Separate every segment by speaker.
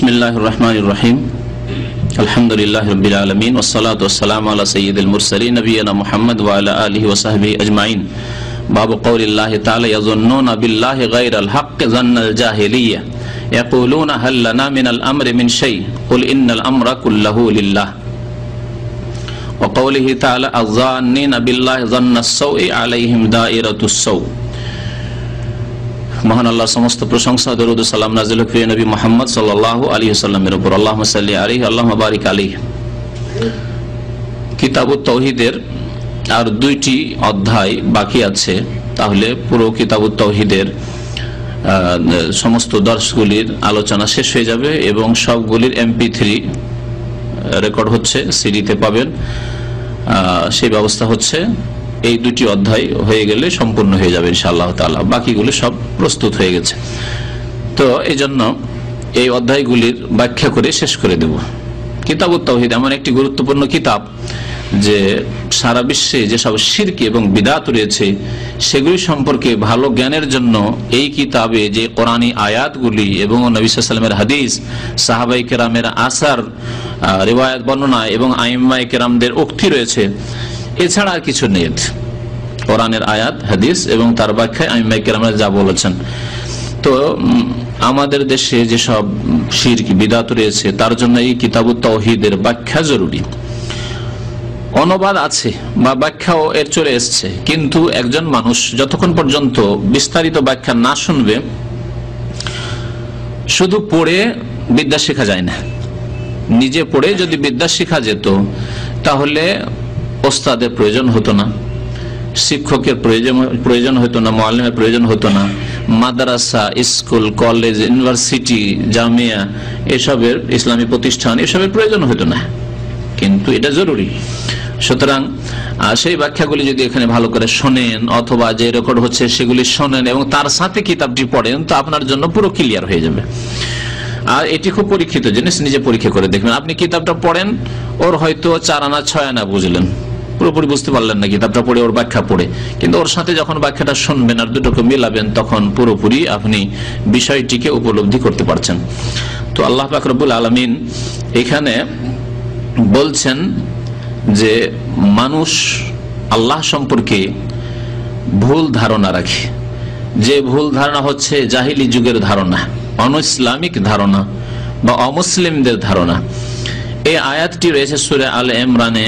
Speaker 1: বিসমিল্লাহির রহমানির রহিম আলহামদুলিল্লাহি রাব্বিল আলামিন ওয়াসসালাতু ওয়াসসালামু আলা সাইয়্যিদিল মুরসালিন নবিয়িনা মুহাম্মদ ওয়া আলা আলিহি ওয়া সাহবিহি আজমাইন। বাবু কওলিল্লাহি তাআলা ইয়াযুন্নুনা বিল্লাহি গায়রাল হাক্কি যান্নাল জাহিলিয়্যাহ ইয়াকুলুনা হাল লানা মিনাল আমরি মিন শাই কুল ইন্নাল আমরা কুল্লুহু লিল্লাহ। ওয়া কওলিহি তাআলা আয-যান্নিনা বিল্লাহি যান্নাস সাউই আলাইহিম দায়রাতুস সাউ। মহান আল্লাহর সমস্ত প্রশংসা, দরুদ ও সালাম নাযিল হোক প্রিয় নবী মুহাম্মদ সাল্লাল্লাহু আলাইহি ওয়াসাল্লামের উপর। আল্লাহুম্মা সাল্লি আলাইহি আল্লাহুম্মা বারিক আলাইহি। কিতাবুত তাওহীদের আর দুইটি অধ্যায় বাকি আছে, তাহলে পুরো কিতাবুত তাওহীদের সমস্ত দর্শগুলির আলোচনা শেষ হয়ে যাবে এবং সবগুলির MP3 রেকর্ড হচ্ছে, সিডিতে পাবেন। সেই ব্যবস্থা হচ্ছে, এই দুটি অধ্যায় হয়ে গেলে সম্পূর্ণ হয়ে যাবে ইনশাআল্লাহ তাআলা। বাকিগুলো সব প্রস্তুত হয়ে গেছে, তো এই জন্য এই অধ্যায়গুলির ব্যাখ্যা করে শেষ করে দেব। কিতাবুত তাওহীদ এমন একটি গুরুত্বপূর্ণ কিতাব যে সারা বিশ্বে যেসব শিরক এবং বিদআত রয়েছে সেগুলি সম্পর্কে ভালো জ্ঞানের জন্য এই কিতাবে যে কোরআনী আয়াতগুলি এবং নবী সাল্লাল্লাহু আলাইহি ওয়াসাল্লামের হাদিস, সাহাবায়ে কেরামের আসার, রিওয়ায়াত বর্ণনা এবং আইম্মায়ে কেরামদের উক্তি রয়েছে, এছাড়া আর কিছু নেই। কোরআনের আয়াত, হাদিস এবং তার ব্যাখ্যায় আইম্মায়ে কেরামরা যা বলেছেন। তো আমাদের দেশে যেসব শিরক বিদআত রয়েছে তার জন্য এই কিতাবুত তাওহীদের ব্যাখ্যা জরুরি। অনুবাদ আছে বা ব্যাখ্যাও এর চলে এসছে, কিন্তু একজন মানুষ যতক্ষণ পর্যন্ত বিস্তারিত ব্যাখ্যা না শুনবে, শুধু পড়ে বিদ্যা শেখা যায় না। নিজে পড়ে যদি বিদ্যা শেখা যেত তাহলে ওস্তাদের প্রয়োজন হতো না, শিক্ষকের প্রয়োজন হতো না, মুআল্লিমের প্রয়োজন হতো না, মাদ্রাসা, স্কুল, কলেজ, ইউনিভার্সিটি, জামিয়া, এসবের ইসলামী প্রতিষ্ঠান এসবের প্রয়োজন হতো না, কিন্তু এটা জরুরি। সুতরাং সেই ব্যাখ্যাগুলি যদি এখানে ভালো করে শোনেন অথবা যে রেকর্ড হচ্ছে সেগুলি শোনেন এবং তার সাথে কিতাবটি পড়েন, তো আপনার জন্য পুরো ক্লিয়ার হয়ে যাবে। আর এটি খুব পরীক্ষিত জিনিস, নিজে পরীক্ষা করে দেখবেন। আপনি কিতাবটা পড়েন, ওর হয়তো 4 আনা 6 আনা বুঝলেন, পুরোপুরি বুঝতে পারলেন না কিতাবটা পড়ে, ওর ব্যাখ্যা পড়ে, কিন্তু ওর সাথে যখন ব্যাখ্যাটা শুনবেন আর দুটোকে মিলাবেন তখন পুরোপুরি আপনি বিষয়টিকে উপলব্ধি করতে পারছেন। তো আল্লাহ পাক রব্বুল আলামিন এখানে বলছেন যে মানুষ আল্লাহ সম্পর্কে ভুল ধারণা রাখে, যে ভুল ধারণা হচ্ছে জাহিলি যুগের ধারণা, অনইসলামিক ধারণা বা অমুসলিমদের ধারণা। এই আয়াতটি রয়েছে সূরা আলে ইমরানে,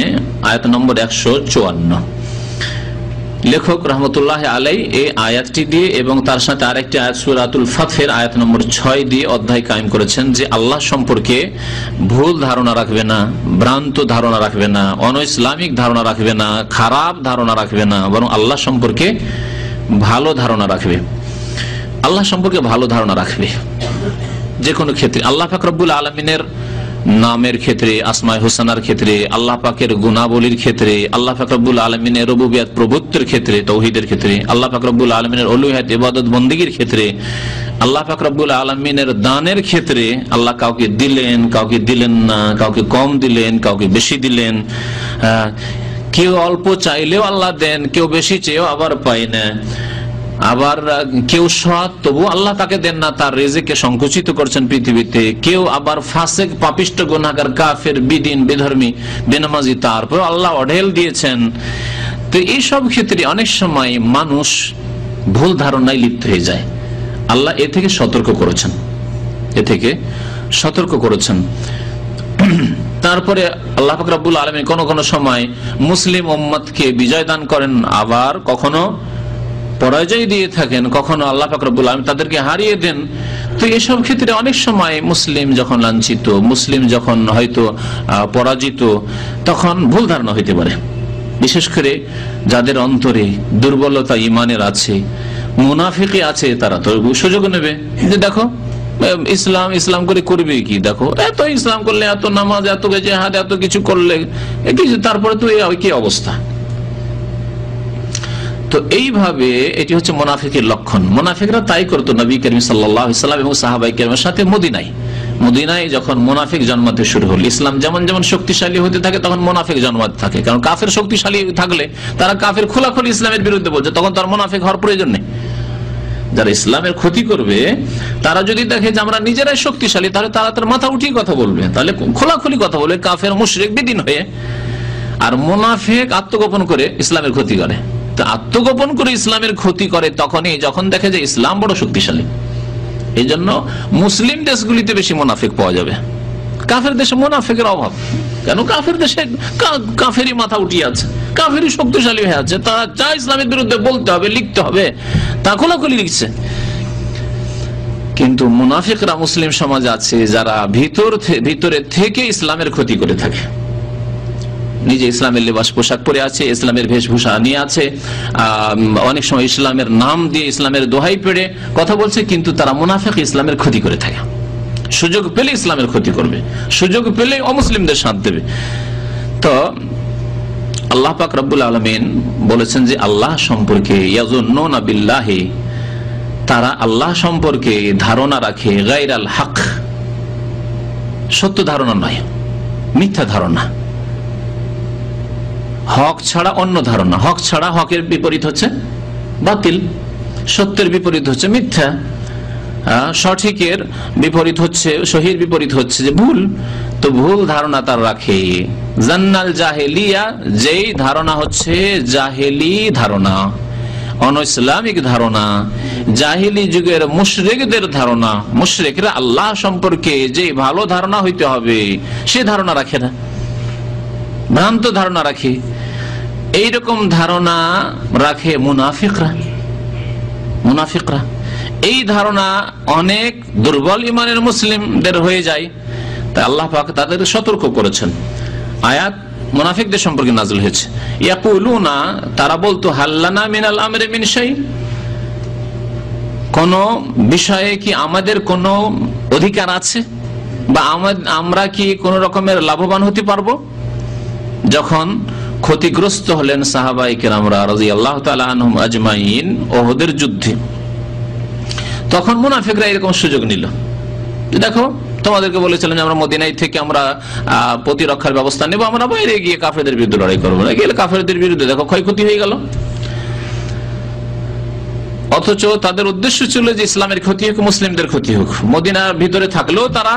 Speaker 1: আয়াত নম্বর 154। লেখক রহমতুল্লাহ আলাই এই আয়াতটি দিয়ে এবং তার সাথে আরেকটি আয়াত সূরাতুল ফাতহের আয়াত নম্বর 6 দিয়ে অধ্যায় কায়েম করেছেন যে আল্লাহ সম্পর্কে ভুল ধারণা রাখবে না, ভ্রান্ত ধারণা রাখবে না, অনইসলামিক ধারণা রাখবে না, খারাপ ধারণা রাখবে না, বরং আল্লাহ সম্পর্কে ভালো ধারণা রাখবে। আল্লাহ সম্পর্কে ভালো ধারণা রাখবে যে কোনো ক্ষেত্রে। আল্লাহ পাক রব্বুল আলামিনের নামের ক্ষেত্রে, আসমায়ে হুসনার ক্ষেত্রে, আল্লাহ পাকের গুণাবলীর ক্ষেত্রে, আল্লাহ পাক রব্বুল আলামিনের রুবুবিয়ত প্রভুত্বের ক্ষেত্রে, তাওহীদের ক্ষেত্রে, আল্লাহ পাক রব্বুল আলামিনের উলুহিয়ত ইবাদত বন্দেগীর ক্ষেত্রে, আল্লাহ পাক রব্বুল আলামিনের দানের ক্ষেত্রে, আল্লাহ কাউকে দিলেন, কাউকে দিলেন না, কাউকে কম দিলেন, কাউকে বেশি দিলেন, কেউ অল্প চাইলেও আল্লাহ দেন, কেউ বেশি চেয়েও আবার পায় না, আবার কেউ সৎ তবু আল্লাহ তাকে দেন না, তার রিজিককে সংকুচিত করছেন পৃথিবীতে, কেউ আবার ফাসিক, পাপিষ্ট, গুনাহগার, কাফের, বিদিন, বেধর্মী, বেনামাজি, তারপর আল্লাহ অঢেল দিয়েছেন। তো এইসব ক্ষেত্রে অনেক সময় মানুষ ভুল ধারণায় লিপ্ত হয়ে যায়। আল্লাহ এ থেকে সতর্ক করেছেন, এ থেকে সতর্ক করেছেন। তারপরে আল্লাহ পাক রব্বুল আলামিন কোন কোন সময় মুসলিম উম্মতকে বিজয় দান করেন, আবার কখনো পরাজয় দিয়ে থাকেন, কখনো আল্লাহ পাক রব্বুল আলামিন তাদেরকে হারিয়ে দেন। তো এসব ক্ষেত্রে অনেক সময় মুসলিম যখন লাঞ্ছিত, মুসলিম যখন হয়তো পরাজিত, তখন ভুল ধারণা হইতে পারে। বিশেষ করে যাদের অন্তরে দুর্বলতা ইমানের আছে, মুনাফিকি আছে, তারা তো সুযোগ নেবে যে দেখো ইসলাম ইসলাম করে করবে কি, দেখো এত ইসলাম করলে, এত নামাজ, এত জিহাদ, এত কিছু করলে কিছু, তারপরে তো কি অবস্থা। তো এইভাবে এটি হচ্ছে মুনাফিকের লক্ষণ। মুনাফিকরা তাই করতো নবী করিম সাল্লাল্লাহু আলাইহি ওয়াসাল্লাম এবং সাহাবায়ে কেরামের সাথে মদিনায় যখন মুনাফিক জন্মাতে শুরু হল। ইসলাম যেমন যেমন শক্তিশালী হতে থাকে তখন মুনাফিক জন্মাতে থাকে, কারণ কাফের শক্তিশালী থাকলে তারা কাফের খোলাখুলি ইসলামের বিরুদ্ধে বলছে, তখন তার মুনাফিক হওয়ার প্রয়োজন নেই। যারা ইসলামের ক্ষতি করবে তারা যদি দেখে যে আমরা নিজেরাই শক্তিশালী, তাহলে তারা তার মাথা উঠিয়ে কথা বলবে, তাহলে খোলাখুলি কথা বলবে কাফের মুশরিক বিদিন হয়ে। আর মুনাফিক আত্মগোপন করে ইসলামের ক্ষতি করে। তো আত্মগোপন করে ইসলামের ক্ষতি করে তখনই যখন দেখে যে ইসলাম বড় শক্তিশালী। এই জন্য মুসলিম দেশগুলিতে বেশি মুনাফিক পাওয়া যাবে, কাফের দেশে মুনাফিকের অভাব। কেন? কাফের দেশে কাফেরই মাথা উঠিয়ে আছে, কাফেরই শক্তিশালী হয়ে আছে, তারা যা ইসলামের বিরুদ্ধে বলতে হবে লিখতে হবে তা খোলাখুলি লিখছে। কিন্তু মুনাফিকরা মুসলিম সমাজ আছে যারা ভিতরে থেকে ইসলামের ক্ষতি করে থাকে, নিজে ইসলামের লেবাস পোশাক পরে আছে, ইসলামের বেশভূষা নিয়ে আছে, অনেক সময় ইসলামের নাম দিয়ে ইসলামের দোহাই পেড়ে কথা বলছে, কিন্তু তারা মুনাফিক ইসলামের ক্ষতি করে থাকে। সুযোগ পেলে ইসলামের ক্ষতি করবে, সুযোগ পেলে অমুসলিমদের সাথ দেবে। তো আল্লাহ পাক রব্বুল আলামিন বলেছেন যে আল্লাহ সম্পর্কে ইয়াজুন্নুনা বিল্লাহি, তারা আল্লাহ সম্পর্কে ধারণা রাখে গায়রাল হক, সত্য ধারণা নয়, মিথ্যা ধারণা। হক ছাড়া অন্য ধারণা, হক ছাড়া হকের বিপরীত হচ্ছে বাতিল, সত্যের বিপরীত হচ্ছে মিথ্যা, সঠিকের বিপরীত হচ্ছে, সহির বিপরীত হচ্ছে যে ভুল। তো ভুল ধারণা তার রাখে। জান্নাল জাহেলিয়া, যেই ধারণা হচ্ছে জাহেলি ধারণা, অনইসলামিক ধারণা, জাহিলি যুগের মুশরিকদের ধারণা। মুশরিকরা আল্লাহ সম্পর্কে যে ভালো ধারণা হইতে হবে সে ধারণা রাখে না, ভ্রান্ত ধারণা রাখে। এইরকম ধারণা রাখে মুনাফিকরা। এই ধারণা অনেক দুর্বল ইমানের মুসলিমদের হয়ে যায়, তাই আল্লাহ পাক তাদের সতর্ক করেছেন। আয়াত মুনাফিকদের সম্পর্কে নাযিল হয়েছে। ইয়াকুলুনা, তারা বলতো হাল্লানা মিনাল আমরি মিন শাই, কোন বিষয়ে কি আমাদের কোন অধিকার আছে, বা আমরা কি কোন রকমের লাভবান হতে পারবো? যখন ক্ষতিগ্রস্ত হলেন সাহাবায়ে কেরামরা রাদিয়াল্লাহু তাআলা আনহুম আজমাইন উহুদের যুদ্ধে, তখন মুনাফিকরা এরকম সুযোগ নিল। দেখো, তোমাদেরকে বলেছিলাম যে আমরা মদিনায় থেকে আমরা প্রতিরক্ষার ব্যবস্থা নেব, আমরা বাইরে গিয়ে কাফেরদের বিরুদ্ধে লড়াই করবো না, গেলে কাফেরদের বিরুদ্ধে দেখো ক্ষয়ক্ষতি হয়ে গেল। অথচ তাদের উদ্দেশ্য ছিল যে ইসলামের ক্ষতি হোক, মুসলিমদের ক্ষতি হোক। মদিনার ভিতরে থাকলেও তারা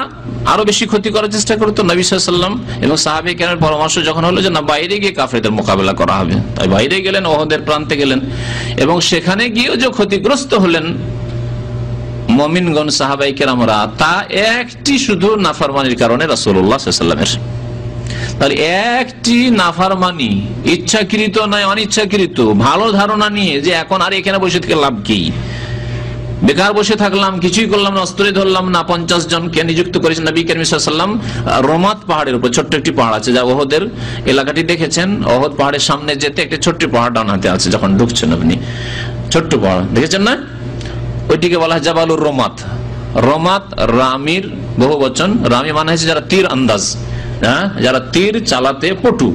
Speaker 1: আরো বেশি ক্ষতি করার চেষ্টা করতো। নবী সাল্লাল্লাহু আলাইহি ওয়াসাল্লাম এবং সাহাবায়ে কেরামের পরামর্শ যখন হলো যে না, বাইরে গিয়ে কাফেরদের মোকাবেলা করা হবে, তাই বাইরে গেলেন, ওহদের প্রান্তে গেলেন, এবং সেখানে গিয়েও যে ক্ষতিগ্রস্ত হলেন মুমিনগণ সাহাবায়ে কেরামরা, তা একটি শুধু নাফরমানির কারণে রাসূলুল্লাহ সাল্লাল্লাহু আলাইহি ওয়াসাল্লামের। তাহলে একটি নাফরমানি, ইচ্ছাকৃত নয় অনিচ্ছাকৃত, ভালো ধারণা নিয়ে যে এখন আর এখানে বসে থেকে লাভ কি, বেকার বসে থাকলাম, কিছুই করলাম না, অস্ত্রই ধরলাম না। 50 জনকে নিযুক্ত করেছেন নবী করিম সাল্লাল্লাহু আলাইহি ওয়াসাল্লাম রমাত পাহাড়ের উপর। ছোট্ট একটি পাহাড় আছে, যা ওহদের এলাকাটি দেখেছেন, ওহদ পাহাড়ের সামনে যেতে একটি ছোট্ট পাহাড় ডান হাতে আছে, যখন ঢুকছেন আপনি ছোট্ট পাহাড় দেখেছেন না, ওইটিকে বলা হয় জাবালুর রমাত। রমাত রামির বহু বচন, রামি মানে হচ্ছে যারা তীর আন্দাজ, যারা তীর চালাতে পটু।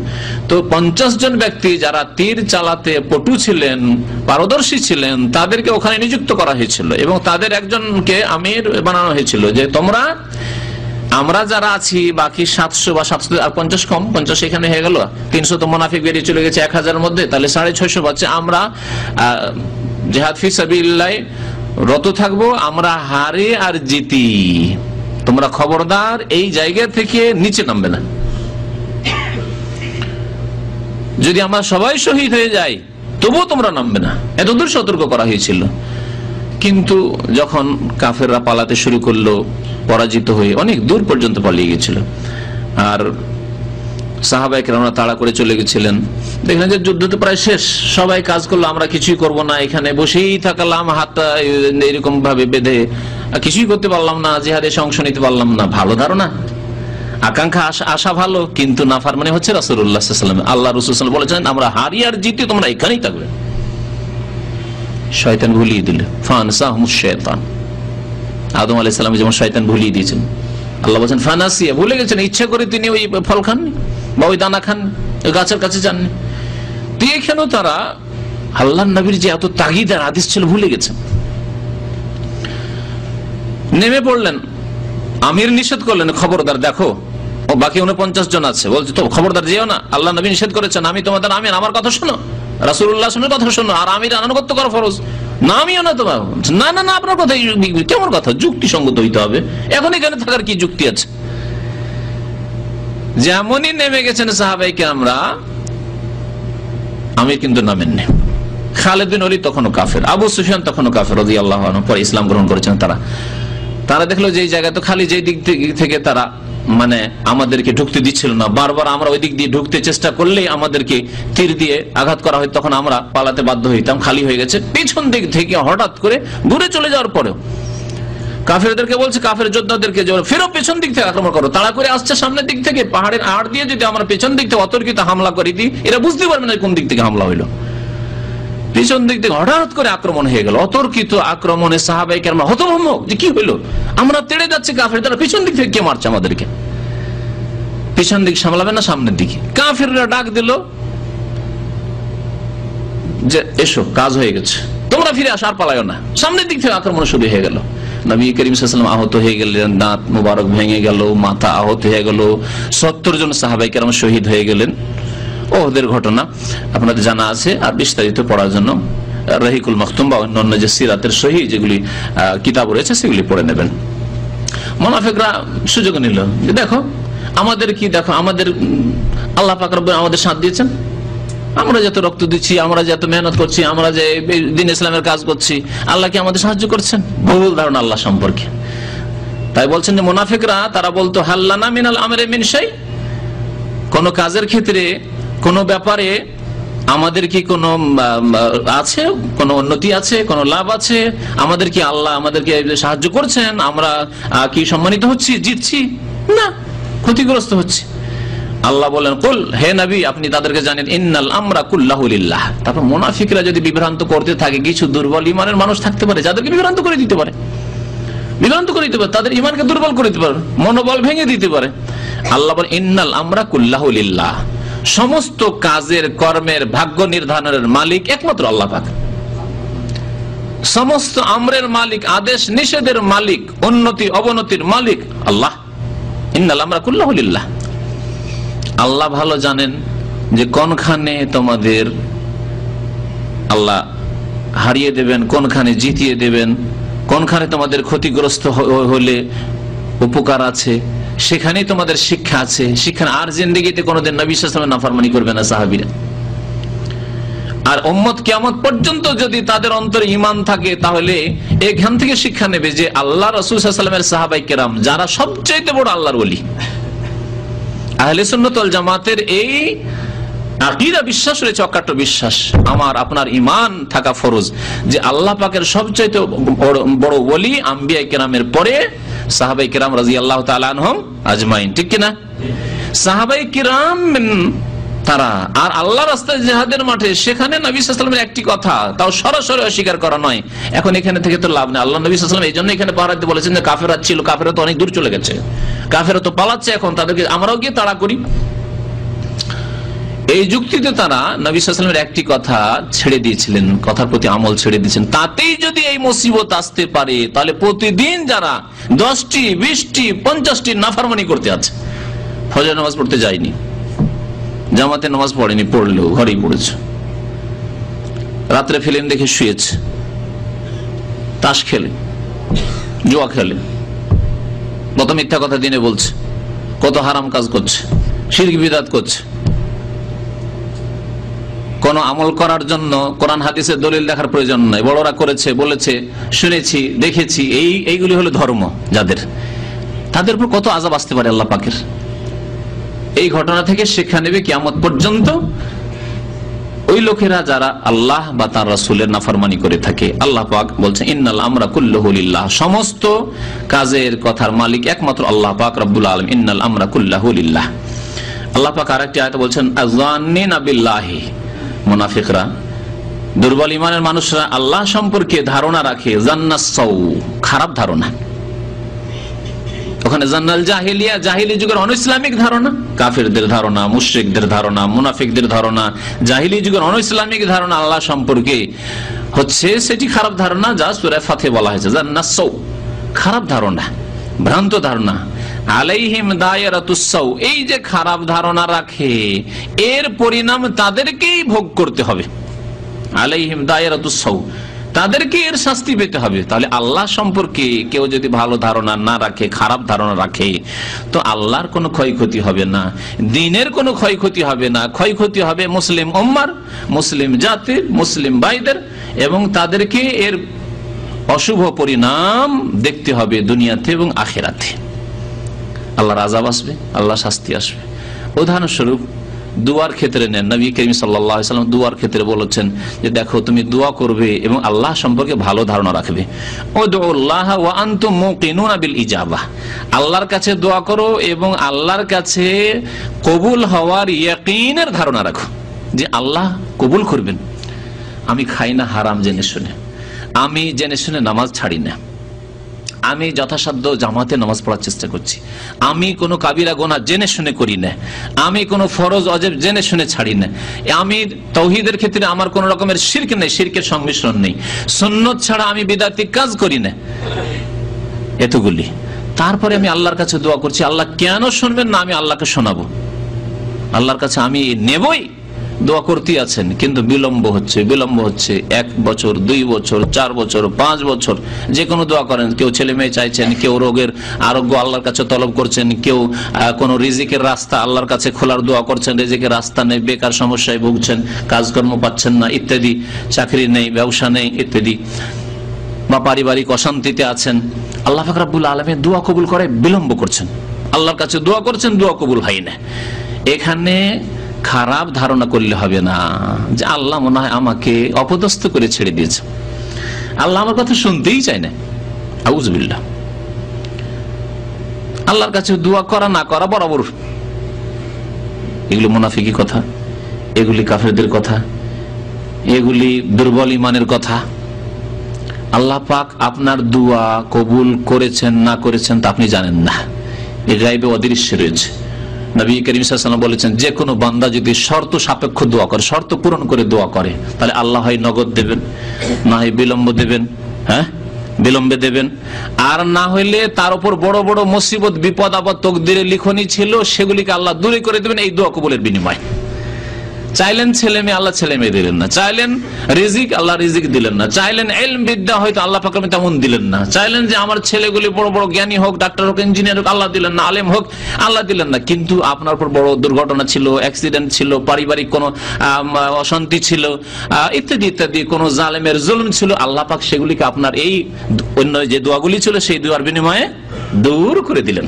Speaker 1: তো 50 জন ব্যক্তি যারা তীর চালাতে পটু ছিলেন, পারদর্শী ছিলেন, তাদেরকে ওখানে নিযুক্ত করা হয়েছিল, এবং তাদের একজনকে আমির বানানো হয়েছিল যে তোমরা, আমরা যারা আছি বাকি 700 বা 700 আর 50 কম, 50 এখানে হয়ে গেল, 300 তো মুনাফিক বেরিয়ে চলে গেছে 1000 এর মধ্যে, তাহলে 650 বাচ্চা আমরা জিহাদ ফি সাবিলিল্লাহ রত থাকবো, আমরা হারে আর জিতি, তোমরা খবরদার এই জায়গা থেকে নিচে নামবে না। যদি আমরা সবাই শহীদ হয়ে যাই তবুও তোমরা নামবে না, এতদূর সতর্ক করা হয়েছিল। কিন্তু যখন কাফেররা পালাতে শুরু করলো, পরাজিত হয়ে অনেক দূর পর্যন্ত পালিয়ে গেছিল, আর সাহাবায়ে কেরামরা তাড়া করে চলে গেছিলেন। দেখলেন যে যুদ্ধ তো প্রায় শেষ, সবাই কাজ করলো, আমরা কিছুই করব না, এখানে বসেই থাকলাম হাত এরকম ভাবে বেঁধে, কিছুই করতে পারলাম না, জিহাদে অংশ নিতে পারলাম না। ভালো ধারণা, আকাঙ্ক্ষা, আশা ভালো, কিন্তু নাফরমানি হচ্ছে রাসূলুল্লাহ সাল্লাল্লাহু আলাইহি ওয়াসাল্লাম। আল্লাহ রাসূল সাল্লাল্লাহু আলাইহি ওয়াসাল্লাম বলেছেন আমরা হারি আর জিতি তোমরা এখানেই থাকবে। শয়তান ভুলিয়ে দিল, ফানসাহুমুশ শাইতান। আদম আলাইহিস সালাম যেমন শয়তান ভুলিয়ে দিয়েছেন, আল্লাহ বলেছেন ফানাসিয়া, ভুলে গেছেন, ইচ্ছা করে তিনি ওই ফল খাননি বা ওই দানা খান, গাছের কাছে যাননি। তো এখানেও তারা আল্লাহর নবীর যে এত তাগিদের হাদিস ছিল ভুলে গেছেন। নেমে পড়লেন, আমির নিষেধ করলেন, খবরদার দেখো ও বাকি 49 জন আছে, বলছে তো খবরদার যেও না, আল্লাহ নবী নিষেধ করেছেন, আমি তোমাদের আমির, আমার কথা শোনো, রাসূলুল্লাহ শুনে কথা শোনো, আর আমির আনুগত্য করা ফরজ। না আমিও না, তো না না না আপনার কথা কেমন কথা, যুক্তিসঙ্গত হইতে হবে। এখন এখানে থাকার কি যুক্তি আছে? যেমনই নেমে গেছেন সাহাবায়ে কেরামরা, আমির কিন্তু নামেননি। খালিদ বিন ওলীদ তখনও কাফের, আবু সুফিয়ান তখনও কাফের রাদিয়াল্লাহু আনহু, পরে ইসলাম গ্রহণ করেছেন তারা দেখলো যে এই জায়গা তো খালি, যে দিক থেকে তারা মানে আমাদেরকে ঢুকতে দিচ্ছিল না, বারবার আমরা ওই দিক দিয়ে ঢুকতে চেষ্টা করলেই আমাদেরকে তীর দিয়ে আঘাত করা হয়, তখন আমরা পালাতে বাধ্য হইতাম, খালি হয়ে গেছে। পিছন দিক থেকে হঠাৎ করে দূরে চলে যাওয়ার পরেও কাফেরদেরকে বলছে, কাফের যোদ্ধাদেরকে ফেরো, পেছন দিক থেকে আক্রমণ করো। তাড়া করে আসছে সামনের দিক থেকে, পাহাড়ের আড় দিয়ে যদি আমরা পেছন দিক থেকে অতর্কিত হামলা করে দিই, এরা বুঝতে পারবে না কোন দিক থেকে হামলা হইলো। পিছন দিক থেকে হঠাৎ করে আক্রমণ হয়ে গেল, অতর্কিত আক্রমণে সাহাবায়ে কেরাম হতভম্ব যে কি হইলো, আমরা তেড়ে যাচ্ছি কাফের, তারা পিছন দিক থেকে কে মারছে আমাদেরকে, পিছন দিক সামলাবে না সামনের দিকে। কাফেররা ডাক দিল যে এসো, কাজ হয়ে গেছে, তোমরা ফিরে আসো, আর পালায়ও না। সামনের দিক থেকে আক্রমণ শুরু হয়ে গেল। নবী করিম সাল্লাল্লাহু আলাইহি ওয়াসাল্লাম আহত হয়ে গেলেন, দাঁত মোবারক ভেঙে গেল, মাথা আহত হয়ে গেল, 70 জন সাহাবায়ে কেরাম শহীদ হয়ে গেলেন। ওদের ঘটনা আপনাদের জানা আছে, আর বিস্তারিত পড়ার জন্য রহিকুল মাখতুম বা অন্যান্য যে সিরাতের সহিহ যেগুলি কিতাব রয়েছে সেগুলি পড়ে নেবেন। মুনাফিকরা সুযোগ নিল যে দেখো আমাদের কি, দেখো আমাদের আল্লাহ পাক রব্বুল আমাদের সাথ দিয়েছেন, আমরা যত রক্ত দিচ্ছি, আমরা যত মেহনত করছি, আমরা যে দ্বীন ইসলামের কাজ করছি, আল্লাহ কি আমাদের সাহায্য করছেন? ভুল ধারণা আল্লাহ সম্পর্কে। তাই বলছেন যে মুনাফিকরা তারা বলতো হাল্লানা মিনাল আমরি মিন শাই, কোন কাজের ক্ষেত্রে, কোন ব্যাপারে আমাদের কি কোন আছে, কোন উন্নতি আছে, কোন লাভ আছে, আমাদের কি আল্লাহ আমাদেরকে সাহায্য করছেন, আমরা কি সম্মানিত হচ্ছি, জিতছি? না, ক্ষতিগ্রস্ত হচ্ছে। আল্লাহ বলেন কুল, হে নবী আপনি তাদেরকে জানেন, ইন্নাল আমরা কুল্লাহু লিল্লাহ। তারপর মুনাফিকরা যদি বিভ্রান্ত করতে থাকে, কিছু দুর্বল ইমানের মানুষ থাকতে পারে যাদেরকে বিভ্রান্ত করে দিতে পারে, তাদের ইমানকে দুর্বল করে দিতে পারে, মনোবল ভেঙে দিতে পারে। আল্লাহ বলেন ইন্নাল আমরা কুল্লাহু লিল্লাহ, সমস্ত কাজের কর্মের ভাগ্য নির্ধারণের মালিক একমাত্র আল্লাহ পাক। সমস্ত আমরের মালিক, আদেশ নিষেধের মালিক, উন্নতি অবনতির মালিক আল্লাহ। ইন্নাল আমরা কুল্লাহু লিল্লাহ। আল্লাহ ভালো জানেন যে কোনখানে তোমাদের আল্লাহ হারিয়ে দেবেন, কোনখানে জিতিয়ে দেবেন, কোনখানে তোমাদের ক্ষতিগ্রস্ত হলে উপকার আছে, সেখানেই তোমাদের শিক্ষা আছে। সেখানে আর জিন্দেগিতে কোনোদিন নবী সাল্লাল্লাহু আলাইহি ওয়াসাল্লামের নাফরমানি করবে না সাহাবীরা। আর উম্মত কিয়ামত পর্যন্ত যদি তাদের অন্তরে ঈমান থাকে, তাহলে এখান থেকে শিক্ষা নেবে যে আল্লাহ রাসূল সাল্লাল্লাহু আলাইহি ওয়াসাল্লামের সাহাবায়ে কেরাম যারা সবচেয়ে বড় আল্লাহর ওলি, আহলে সুন্নাত ওয়াল জামাতের এই আকীদা বিশ্বাস রয়েছে, অকাট্য বিশ্বাস। আমার আপনার ঈমান থাকা ফরজ যে আল্লাহ পাকের সবচেয়ে বড় ওলি আম্বিয়া কেরামের পরে সাহাবায়ে কেরাম রাদিয়াল্লাহু তাআলা আনহুম আজমাইন, ঠিক কি না? সাহাবায়ে কেরাম তারা আর আল্লাহ রাস্তায় জিহাদের মাঠে, সেখানে নবী সাল্লাল্লাহু আলাইহি ওয়াসাল্লামের একটি কথা, তাও সরাসরি অস্বীকার করা নয়। এখন এখানে থেকে তো লাভ নেই। আল্লাহ নবী সাল্লাল্লাহু আলাইহি ওয়াসাল্লাম এই জন্য এখানে পাহারা দিতে বলেছেন যে কাফেররা ছিল, কাফেররা তো অনেক দূর চলে গেছে, কাফেররা তো পালাচ্ছে, এখন তাদেরকে আমরাও গিয়ে তাড়া করি। এই যুক্তিতে তারা নবী সাল্লাল্লাহু আলাইহি ওয়াসাল্লামের একটি কথা ছেড়ে দিয়েছিলেন, কথার প্রতি আমল ছেড়ে দিয়েছেন। তাতেই যদি এই মুসিবত আসতে পারে, তাহলে প্রতিদিন যারা 10টি 20টি 50টি নাফরমানি করতে আছে, ফজর নামাজ পড়তে যায়নি, জামাতে নামাজ পড়েনি, পড়লেও ঘরেই পড়েছে, রাত্রে ফিল্ম দেখে শুয়েছে, তাস খেলে, জুয়া খেলে, কত মিথ্যা কথা দিনে বলছে, কত হারাম কাজ করছে, শিরক বিদআত করছে, কোন আমল করার জন্য কোরআন হাদিসের দলিল দেখার প্রয়োজন নাই, বড়রা করেছে, বলেছে, শুনেছি, দেখেছি, এইগুলি হলো ধর্ম যাদের, তাদের উপর কত আযাব আসতে পারে আল্লাহ পাকের। এই ঘটনা থেকে শিক্ষা নেবে কিয়ামত পর্যন্ত ওই লোকেরা যারা আল্লাহ বা তার রাসূলের নাফরমানি করে থাকে। আল্লাহ পাক বলছেন ইন্নাল আমরা কুল্লুহু লিল্লাহ, সমস্ত কাজের কথার মালিক একমাত্র আল্লাহ পাক রব্বুল আলামিন। ইন্নাল আমরা কুল্লুহু লিল্লাহ। আল্লাহ পাক আরেকটি আয়াতে বলছেন আযান্নিনা বিল্লাহি, মুনাফিকরা, দুর্বল ঈমানের মানুষরা আল্লাহ সম্পর্কে ধারণা রাখে জান্নাস সাউ, খারাপ ধারণা। ওখানে জান্নাল জাহিলিয়া, জাহিলি যুগের অনইসলামিক ধারণা, কাফেরদের ধারণা, মুশরিকদের ধারণা, মুনাফিকদের ধারণা, জাহিলি যুগের অনইসলামিক ধারণা আল্লাহ সম্পর্কে হচ্ছে সেটি খারাপ ধারণা, যা সূরা ফাতিহা বলা হয়েছে জান্নাস সাউ, খারাপ ধারণা, ভ্রান্ত ধারণা। আলাইহিম দায়রাতুস সাউ, এই যে খারাপ ধারণা রাখে এর পরিণাম তাদেরকেই ভোগ করতে হবে। আলাইহিম দায়রাতুস সাউ, তাদেরকে এর শাস্তি পেতে হবে। তাহলে আল্লাহ সম্পর্কে কেউ যদি ভালো ধারণা না রাখে, খারাপ ধারণা রাখে, তো আল্লাহর কোনো ক্ষয়ক্ষতি হবে না, দ্বীনের কোনো ক্ষয়ক্ষতি হবে না। ক্ষয়ক্ষতি হবে মুসলিম উম্মার, মুসলিম জাতির, মুসলিম ভাইদের, এবং তাদেরকে এর অশুভ পরিণাম দেখতে হবে দুনিয়াতে এবং আখিরাতে। আল্লাহর আযাব আসবে, আল্লাহ শাস্তি আসবে। উদাহরণস্বরূপ দুয়ার ক্ষেত্রে নেন, নবী করিম সাল্লাল্লাহু আলাইহি ওয়াসাল্লাম দুয়ার ক্ষেত্রে বলেছেন যে দেখো তুমি দোয়া করবে এবং আল্লাহ সম্পর্কে ভালো ধারণা রাখবে। উদউল্লাহ ওয়া আনতুম মুকিনুনা বিল ইজাবাহ, আল্লাহর কাছে দোয়া করো এবং আল্লাহর কাছে কবুল হওয়ার ইয়াকিনের ধারণা রাখো যে আল্লাহ কবুল করবেন। আমি খাই না হারাম জেনে শুনে, আমি জেনে শুনে নামাজ ছাড়ি না, আমি যথাসাধ্য জামাতে নামাজ পড়ার চেষ্টা করছি, আমি কোনো কাবিরা গুনাহ জেনে শুনে করি না, আমি কোনো ফরজ অজেব জেনে শুনে ছাড়ি না, আমি তাওহীদের ক্ষেত্রে আমার কোনো রকমের শিরক নেই, শিরকের সংমিশ্রণ নেই, সুন্নত ছাড়া আমি বিদআতি কাজ করি না, এতগুলি। তারপরে আমি আল্লাহর কাছে দোয়া করছি, আল্লাহ কেন শুনবেন না, আমি আল্লাহকে শোনাবো, আল্লাহর কাছে আমি নেবই। দোয়া করতে আছেন কিন্তু বিলম্ব হচ্ছে, 1 বছর, 2 বছর, 4 বছর, 5 বছর, যে কোনো দোয়া করেন। কেউ ছেলে মেয়ে চাইছেন, কেউ রোগের আরোগ্য আল্লাহর কাছে তলব করছেন, কেউ কোনো রিজিকের রাস্তা আল্লাহর কাছে খোলার দোয়া করছেন, রিজিকের রাস্তা নেই, বেকার সমস্যায় ভুগছেন, কাজকর্ম পাচ্ছেন না ইত্যাদি, চাকরি নেই, ব্যবসা নেই ইত্যাদি, বা পারিবারিক অশান্তিতে আছেন। আল্লাহ পাক রব্বুল আলামিন দোয়া কবুল করে বিলম্ব করছেন, আল্লাহর কাছে দোয়া করছেন, দোয়া কবুল হয় না। এখানে খারাপ ধারণা করলে হবে না যে আল্লাহ মনে হয় আমাকে অপদস্থ করে ছেড়ে দিয়েছে, আল্লাহ আমার কথা শুনতেই চায় না। আউযুবিল্লাহ। আল্লাহর কাছে দোয়া করা না করা বরাবর, এগুলো মুনাফিকি কথা, এগুলি কাফেরদের কথা, এগুলি দুর্বল ঈমানের কথা। আল্লাহ পাক আপনার দোয়া কবুল করেছেন না করেছেন তা আপনি জানেন না, এ গায়বে অদৃশ্য রয়েছে। নবী করিম সাল্লাল্লাহু আলাইহি ওয়াসাল্লাম বলেছেন যে কোনো বান্দা যদি শর্ত সাপেক্ষ দোয়া করে, শর্ত পূরণ করে দোয়া করে, তাহলে আল্লাহ হয় নগদ দেবেন, না হয় বিলম্ব দেবেন, বিলম্বে দেবেন। আর না হইলে তার উপর বড় বড় মুসিবত, বিপদ আপদ তকদিরে লিখনি ছিল, সেগুলিকে আল্লাহ দূরে করে দেবেন এই দোয়া কবুলের বিনিময়ে। চাইলেন ছেলে মেয়ে, আল্লাহ ছেলে মেয়ে দিলেন না। চাইলেন রিজিক, আল্লাহ রিজিক দিলেন না। চাইলেন ইলম বিদ্যা, হয়তো আল্লাহ পাক তেমন দিলেন না। চাইলেন যে আমার ছেলেগুলি বড় বড় জ্ঞানী হোক, ডাক্তার হোক, ইঞ্জিনিয়ার হোক, আল্লাহ দিলেন না। আলেম হোক, আল্লাহ দিলেন না। কিন্তু আপনার উপর বড় দুর্ঘটনা ছিল, অ্যাক্সিডেন্ট ছিল, পারিবারিক কোনো অশান্তি ছিল, ইত্যাদি ইত্যাদি, কোন জালেমের জুলুম ছিল, আল্লাহ পাক সেগুলিকে আপনার এই অন্য যে দোয়াগুলি ছিল সেই দোয়ার বিনিময়ে দূর করে দিলেন।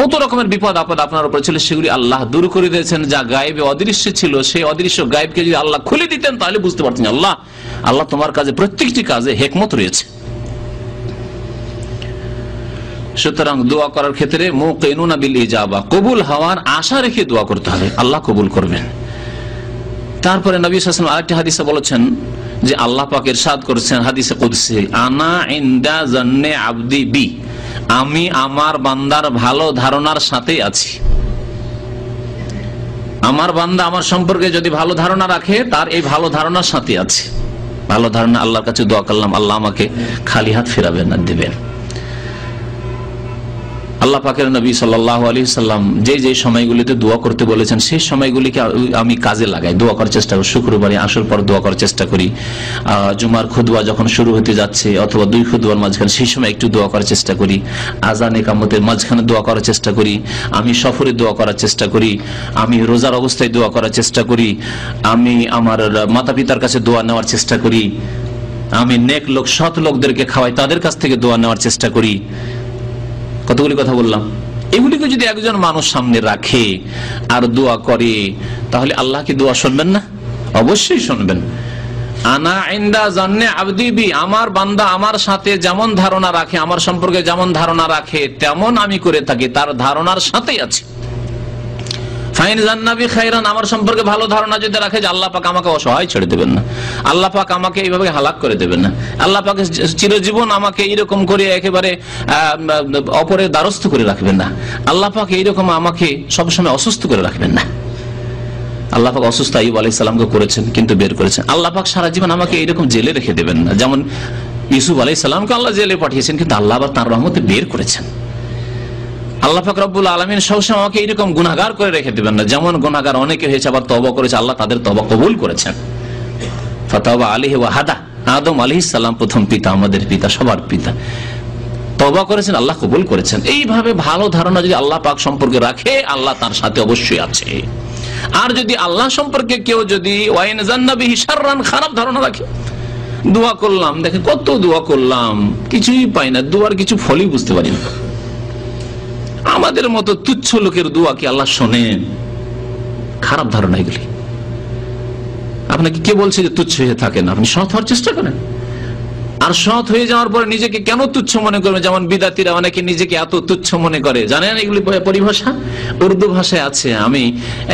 Speaker 1: কত রকমের বিপদ আপদ আপনার উপর ছিল, সেগুলি আল্লাহ দূর করে দিয়েছেন। যা গায়েবে অদৃশ্য ছিল, সেই অদৃশ্য গায়েবকে যদি আল্লাহ খুলে দিতেন তাহলে বুঝতে পারতেন আল্লাহ তোমার কাজে, প্রত্যেকটি কাজে হিকমত রয়েছে। সুতরাং দোয়া করার ক্ষেত্রে মুকিনুনা বিল ইজাবা, কবুল হওয়ার আশা রেখে দোয়া করতে হবে, আল্লাহ কবুল করবেন। তারপরে নবী সাল্লাল্লাহু আলাইহি ওয়াসাল্লাম আরেকটি হাদিসে বলেছেন যে আল্লাহ পাক ইরশাদ করেছেন হাদিসে কুদসি, আনা ইনদা জান্নে আবদি বি, আমি আমার বান্দার ভালো ধারণার সাথে আছি। আমার বান্দা আমার সম্পর্কে যদি ভালো ধারণা রাখে, তার এই ভালো ধারণার সাথে আছে। ভালো ধারণা, আল্লাহর কাছে দোয়া করলাম, আল্লাহ আমাকে খালি হাত ফেরাবেন না, দেবেন। আল্লাহ পাকের নবী সাল্লাল্লাহু আলাইহি সাল্লাম যে যে সময়গুলিতে দোয়া করতে বলেছেন সেই সময়গুলিকে আমি কাজে লাগাই, দোয়া করার চেষ্টা করি। শুক্রবারে আসর পর দোয়া করার চেষ্টা করি, জুমার খুতবা যখন শুরু হতে যাচ্ছে অথবা 2 খুতবার মাঝখানে সেই সময় একটু দোয়া করার চেষ্টা করি, আযান ইকামতের মাঝখানে দোয়া করার চেষ্টা করি, আমি সফরে দোয়া করার চেষ্টা করি, আমি রোজার অবস্থায় দোয়া করার চেষ্টা করি, আমি আমার মাতা পিতার কাছে দোয়া নেওয়ার চেষ্টা করি, আমি নেক লোক সৎ লোকদেরকে খাওয়াই, তাদের কাছ থেকে দোয়া নেওয়ার চেষ্টা করি। কতগুলি কথা বললাম। এগুলিকে যদি একজন মানুষ সামনে রাখে আর দোয়া করে, তাহলে আল্লাহ কি দোয়া শুনবেন না? অবশ্যই শুনবেন। আনা ইনদা জান্নে আবদি বি, আমার বান্দা আমার সাথে যেমন ধারণা রাখে, আমার সম্পর্কে যেমন ধারণা রাখে তেমন আমি করে থাকি, তার ধারণার সাথেই আছি। ফাইন জান্নাবি খায়রান, আমার সম্পর্কে ভালো ধারণা যদি রাখে যে আল্লাহ পাক আমাকে অসহায় ছেড়ে দেবেন না, আল্লাহ পাক আমাকে এইভাবে হালাক করে দেবেন না, আল্লাহ পাক চিরজীবন আমাকে এইরকম করে একেবারে অপরের দ্বারস্থ করে রাখবেন না, আল্লাহ পাক এইরকম আমাকে সবসময় অসুস্থ করে রাখবেন না। আল্লাহ পাক অসুস্থ আইয়ুব আলাইহিস সালামকে করেছেন কিন্তু বের করেছেন। আল্লাহ পাক সারা জীবন আমাকে এইরকম জেলে রেখে দেবেন না, যেমন ইউসুফ আলাইহিস সালামকে আল্লাহ জেলে পাঠিয়েছেন কিন্তু আল্লাহ আবার তার রহমতে বের করেছেন। আল্লাহ পাক রব্বুল আলামিন সবসময় আমাকে এরকম গুনাহগার করে রেখে দিবেন না। যেমন গুনাহগার অনেকে হয়েছে, আবার তওবা করেছে, আল্লাহ তাদের তওবা কবুল করেছেন। ফাতাওবা আলাইহি ওয়া হাদা, আদম আলাইহিস সালাম প্রথম পিতা, আমাদের পিতা, সবার পিতা, তওবা করেছেন, আল্লাহ কবুল করেছেন। এইভাবে ভালো ধারণা যদি আল্লাহ পাক সম্পর্কে রাখে, আল্লাহ তার সাথে অবশ্যই আছে। আর যদি আল্লাহ সম্পর্কে কেউ যদি ওয়াইন জান্না বিহি শাররান, খারাপ ধারণা রাখে, দোয়া করলাম, দেখে কত দোয়া করলাম, কিছুই পাই না, দোয়ার কিছু ফলই বুঝতে পারি না, আমাদের মতো তুচ্ছ লোকের দোয়া কি আল্লাহ শোনেন? খারাপ ধারণা এগুলি। আপনাকে কে বলছে যে তুচ্ছ হয়ে থাকেন? আপনি সৎ হওয়ার চেষ্টা করেন। আর সৎ হয়ে যাওয়ার পরে নিজেকে কেন তুচ্ছ মনে করবে? যেমন বিদাতিরা অনেকে নিজেকে এত তুচ্ছ মনে করে, জানেন এগুলি পরিভাষা উর্দু ভাষায় আছে। আমি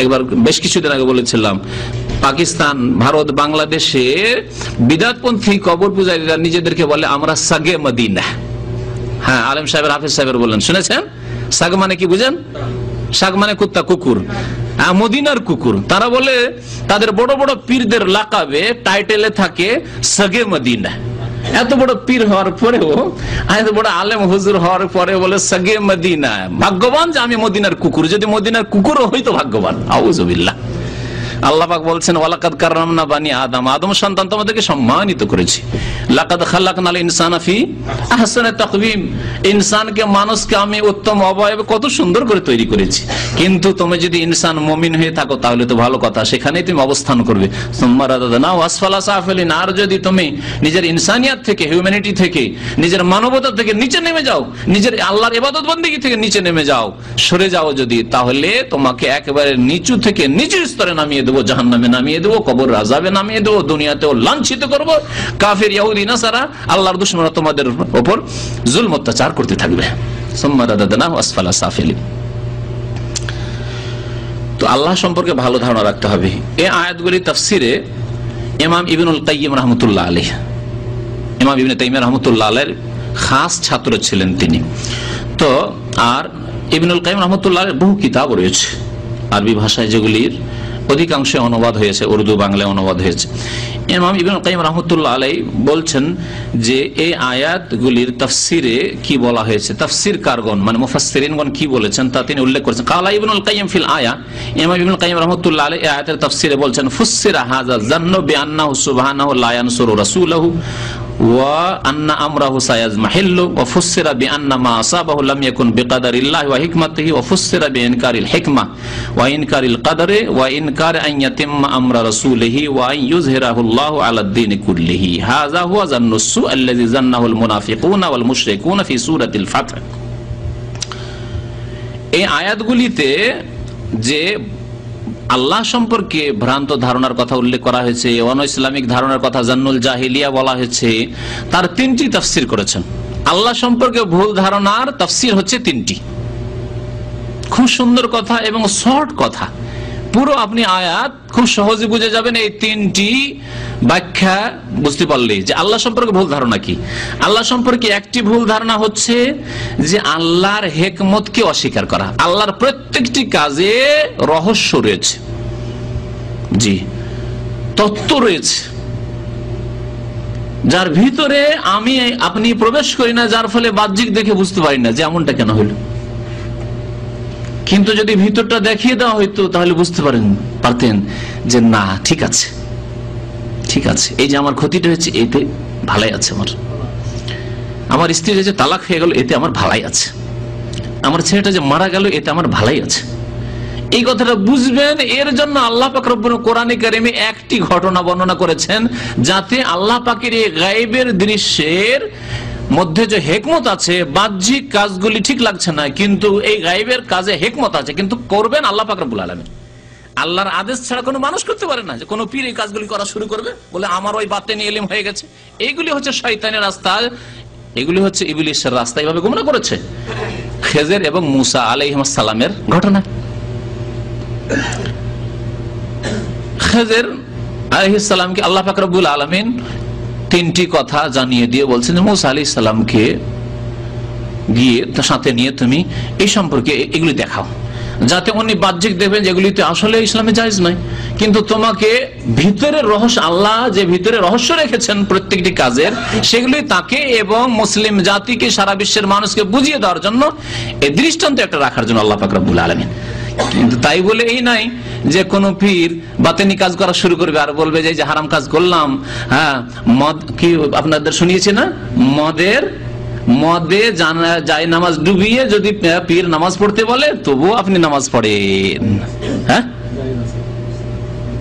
Speaker 1: একবার বেশ কিছুদিন আগে বলেছিলাম, পাকিস্তান, ভারত, বাংলাদেশে বিদাতপন্থী কবর পূজারীরা নিজেদেরকে বলে আমরা সাগে মদিনা। হ্যাঁ, আলেম সাহেবের, হাফিজ সাহেবের বললেন, শুনেছেন? সাগ মানে কি বুঝেন? সাগ মানে কুত্তা, কুকুর, মদিনার কুকুর। তারা বলে তাদের বড় বড় পীরদের লাকাবে, টাইটেলে থাকে সাগে মদিনা। এত বড় পীর হওয়ার পরেও, এত বড় আলেম হুজুর হওয়ার পরে বলে সাগে মদিনা। ভাগ্যবান যে আমি মদিনার কুকুর, যদি মদিনার কুকুরও হইতো ভাগ্যবান। আউযুবিল্লাহ। আল্লাহ পাক বলছেন ওয়ালাকাদ কাররামনা বানি আদম, আদম সন্তান তোমাদেরকে সম্মানিত করেছি। লাকাদ খালাকনাল ইনসানা ফি আহসানি তাকওয়িম, ইনসানকে, মানুষকে আমি উত্তম অবয়বে কত সুন্দর করে তৈরি করেছি। কিন্তু তুমি যদি ইনসান মুমিন হয়ে থাকো তাহলে তো ভালো কথা, সেখানেই তুমি অবস্থান করবে। সুম্মা রাদাদনাহু আসফালা সাফিলিন, আর যদি তুমি নিজের ইনসানিয়াত থেকে, হিউম্যানিটি থেকে, নিজের মানবতা থেকে নিচে নেমে যাও, নিজের আল্লাহর ইবাদত বন্দেগী থেকে নিচে নেমে যাও, সরে যাও যদি, তাহলে তোমাকে একেবারে নিচু থেকে নিচু স্তরে নামিয়ে দেবো, জাহান্নামে নামিয়ে দেবো, কবর আযাবে নামিয়ে দেবো, দুনিয়াতেও লাঞ্ছিত করবো। কাফির, ইহুদি, নাসারা, আল্লাহর দুশমনরা তোমাদের উপর জুলম অত্যাচার করতে থাকবে। সুম্মা রাদাদনাহু আসফালা সাফিলিন। তো আল্লাহ সম্পর্কে ভালো ধারণা রাখতে হবে। এই আয়াতগুলি তাফসিরে ইমাম ইবনুল কাইয়িম রাহমাতুল্লাহ আলাইহি, ইমাম ইবনে তাইমিয়া রাহমাতুল্লাহ আলাইহির খাস ছাত্র ছিলেন তিনি। তো আর ইবনুল কাইয়িম রাহমাতুল্লাহ আলাইহির বহু কিতাব রয়েছে আরবি ভাষায়, যেগুলির অধিকাংশ অনুবাদ হয়েছে, উর্দু বাংলায় অনুবাদ হয়েছে। ইমাম ইবনুল কাইয়িম রাহমাতুল্লাহ আলাইহি বলছেন যে এই আয়াতগুলির তাফসিরে কি বলা হয়েছে, তাফসির কারগণ মানে মুফাসসিরিনগণ কি বলেছেন তা তিনি উল্লেখ করেছেন। কালা ইবনুল কাইয়িম ফিল আয়া, ইমাম ইবনুল কাইয়িম রাহমাতুল্লাহ আলাইহি এই আয়াতের তাফসিরে বলছেন, ফুসসিরা হাযা যান্নু বিআন্নাহু সুবহানাহু লা ইয়ানসুরু রাসূলাহু ওয়া আন্না আমরাহু সায়াজমাহিল্লু ওয়া ফুসসিরা বিআন্না মা আসাবাহু লাম ইয়াকুন বিকাদারিল্লাহি ওয়া হিকমাতিহি ওয়া ফুসসিরা বিইনকারিল হিকমা ওয়া ইনকারিল কদরি ওয়া ইনকার আন ইয়াতিম্মা আমরা রাসূলিহি ওয়া আন ইউযহিরাহু আল্লাহু আলা দ্দীনি কুল্লিহি। হাযা হুয়া যান্নুসু আল্লাযী যান্নাহুল মুনাফিকুনা ওয়াল মুশরিকুনা ফি সূরাতিল ফাতহ। এই আয়াতগুলিতে যে আল্লাহ সম্পর্কে ভ্রান্ত ধারণার কথা উল্লেখ করা হয়েছে, অন ইসলামিক ধারণার কথা, জান্নুল জাহিলিয়া বলা হয়েছে, তার তিনটি তাফসির করেছেন। আল্লাহ সম্পর্কে ভুল ধারণার তাফসির হচ্ছে তিনটি। খুব সুন্দর কথা এবং শর্ট কথা, পুরো আপনি আয়াত খুব সহজে বুঝে যাবেন এই তিনটি ব্যাখ্যা বুঝতে পারলেই যে আল্লাহ সম্পর্কে ভুল ধারণা কি। আল্লাহ সম্পর্কে একটি ভুল ধারণা হচ্ছে যে আল্লাহর হিকমতকে অস্বীকার করা। আল্লাহর প্রত্যেকটি কাজে রহস্য রয়েছে, জি, তত্ত্ব রয়েছে, যার ভিতরে আমি আপনি প্রবেশ করি না, যার ফলে বাহ্যিক দেখে বুঝতে পারি না যে এমনটা কেন হইল। কিন্তু যদি ভিতরটা দেখিয়ে দেওয়া হইতো তাহলে বুঝতে পারতেন যে না, ঠিক আছে, ঠিক আছে, এই যে আমার ক্ষতিটা হয়েছে এতে ভালাই আছে, আমার স্ত্রী যে তালাক হয়ে গেল এতে আমার ভালাই আছে, আমার ছেলেটা যে মারা গেল এতে আমার ভালাই আছে। এই কথাটা বুঝবেন। এর জন্য আল্লাহ পাক রব্বুল কোরআনে কারিমে একটি ঘটনা বর্ণনা করেছেন, যাতে আল্লাহ পাকের এই গায়েবের দৃশ্যের মধ্যে যে হিকমত আছে, বাহ্যিক কাজগুলি ঠিক লাগছে না, কিন্তু এই গায়েবের কাজে হিকমত আছে, কিন্তু করবেন আল্লাহ পাক রব্বুল আলামিন। আল্লাহর আদেশ ছাড়া কোনো মানুষ করতে পারে না যে কোনো পীর এই কাজগুলি করা শুরু করবে বলে আমার ওই বাতেনি ইলম হয়ে গেছে। এইগুলি হচ্ছে শয়তানের রাস্তা, এগুলি হচ্ছে ইবলিসের রাস্তা। এইভাবে গুমরা করেছে খেজর এবং মুসা আলাইহিস সালামের ঘটনা। খেজর আলাইহিস সালামকে আল্লাহ পাক রব্বুল আলামিন তিনটি কথা জানিয়ে দিয়ে বলছেন মুসা আলাইহিস সালামকে গিয়ে তার সাথে নিয়ে তুমি এই সম্পর্কে এগুলি দেখাও। যাতে উনি বাহ্যিক দেখবেন যেগুলিতে আসলে ইসলামে জায়েজ নাই, কিন্তু তোমাকে ভিতরের রহস্য, আল্লাহ যে ভিতরে রহস্য রেখেছেন প্রত্যেকটি কাজের, সেগুলি তাকে এবং মুসলিম জাতিকে, সারা বিশ্বের মানুষকে বুঝিয়ে দেওয়ার জন্য এই দৃষ্টান্ত একটা রাখার জন্য আল্লাহ পাক রব্বুল আলামিন। কিন্তু তাই বলে এই নাই যে কোন পীর বাতেনি কাজ করা শুরু করবে আর বলবে যে হারাম কাজ করলাম। হ্যাঁ, মদ কি আপনাদের শুনিয়েছি না, মদে যায় নামাজ ডুবিয়ে যদি পীর নামাজ পড়তে বলে তবুও আপনি নামাজ পড়েন, হ্যাঁ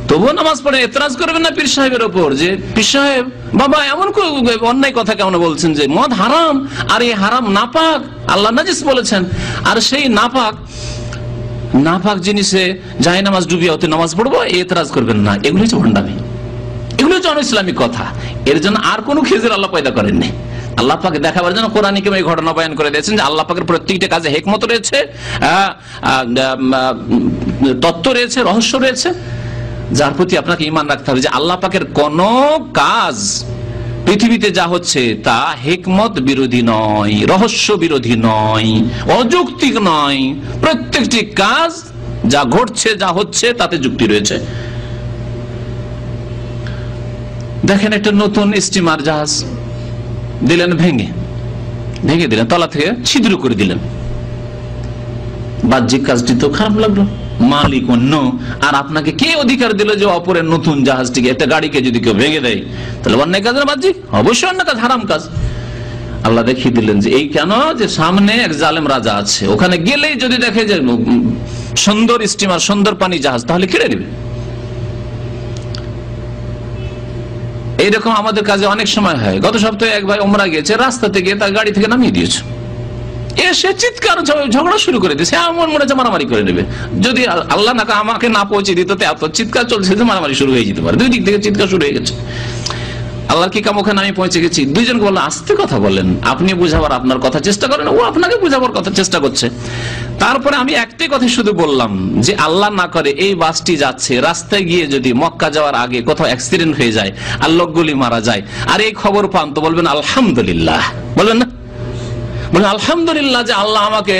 Speaker 1: তবুও নামাজ পড়ে, এতরাজ করবেন না পীর সাহেবের ওপর যে পীর সাহেব বাবা এমন অন্যায় কথা কেমন বলছেন যে মদ হারাম, আর এই হারাম নাপাক, আল্লাহ নাজিস বলেছেন, আর সেই নাপাক জিনিসে যায় নামাজ ডুবিয়ে ওতে নামাজ পড়বো, এতরাজ করবেন না। এগুলো হচ্ছে ভণ্ডামি, এগুলো হচ্ছে অনইসলামিক কথা। এর জন্য আর কোনো খেজুর আল্লাহ পয়দা করেননি। আল্লাহ পাকে দেখাবার জন্য কোরআনে কারিমে এই ঘটনা বয়ান করে দিয়েছেন যে আল্লাহ পাকের প্রত্যেকটা কাজে হিকমত রয়েছে, তত্ত্ব রয়েছে, রহস্য রয়েছে, যার প্রতি আপনাকে ঈমান রাখতে হবে যে আল্লাহ পাকের কোন কাজ পৃথিবীতে যা হচ্ছে তা হিকমত বিরোধী নয়, রহস্য বিরোধী নয়, অযৌক্তিক নয়। প্রত্যেকটি কাজ যা ঘটছে, যা হচ্ছে তাতে যুক্তি রয়েছে। দেখেন একটা নতুন স্টিমার জাহাজ দিলেন, ভেঙে দিলেন, তলা থেকে ছিদ্র করে দিলেন, বাহ্যিক কাজটি তো খারাপ লাগলো, মালিক অন্য, আর আপনাকে কে অধিকার দিল যে অপরের নতুন জাহাজটিকে, একটা গাড়িকে যদি কেউ ভেঙে দেয় তাহলে অন্যায় কাজ না বাহ্যিক? অবশ্যই অন্য কাজ, হারাম কাজ। আল্লাহ দেখিয়ে দিলেন যে এই কেন, যে সামনে এক জালেম রাজা আছে, ওখানে গেলেই যদি দেখে যে সুন্দর স্টিমার, সুন্দর পানি জাহাজ, তাহলে কেড়ে নেবে। এইরকম আমাদের কাজে অনেক সময় হয়। গত সপ্তাহে এক ভাই ওমরা গিয়েছে, রাস্তা থেকে তার গাড়ি থেকে নামিয়ে দিয়েছে, এসে চিৎকার ঝগড়া শুরু করে দিয়েছে, এমন মনে হচ্ছে মারামারি করে নেবে। যদি আল্লাহ না আমাকে না পৌঁছে দিত, এত চিৎকার চলছে যে মারামারি শুরু হয়ে যেতে পারে, দুই দিক থেকে চিৎকার শুরু হয়ে গেছে। আল্লাহর কি কাম, ওখানে আমি পৌঁছে গেছি, দুইজনকে বললাম আস্তে কথা বলেন, আপনি বুঝাবার আপনার কথা চেষ্টা করেন, ও আপনাকে বুঝাবার কথা চেষ্টা করছে। তারপরে আমি একটাই কথা শুধু বললাম যে আল্লাহ না করে এই বাসটি যাচ্ছে, রাস্তায় গিয়ে যদি মক্কা যাওয়ার আগে কোথাও অ্যাক্সিডেন্ট হয়ে যায় আর লোকগুলি মারা যায়, আর এই খবর পান, তো বলবেন আলহামদুলিল্লাহ, বলবেন না? বলবেন আলহামদুলিল্লাহ যে আল্লাহ আমাকে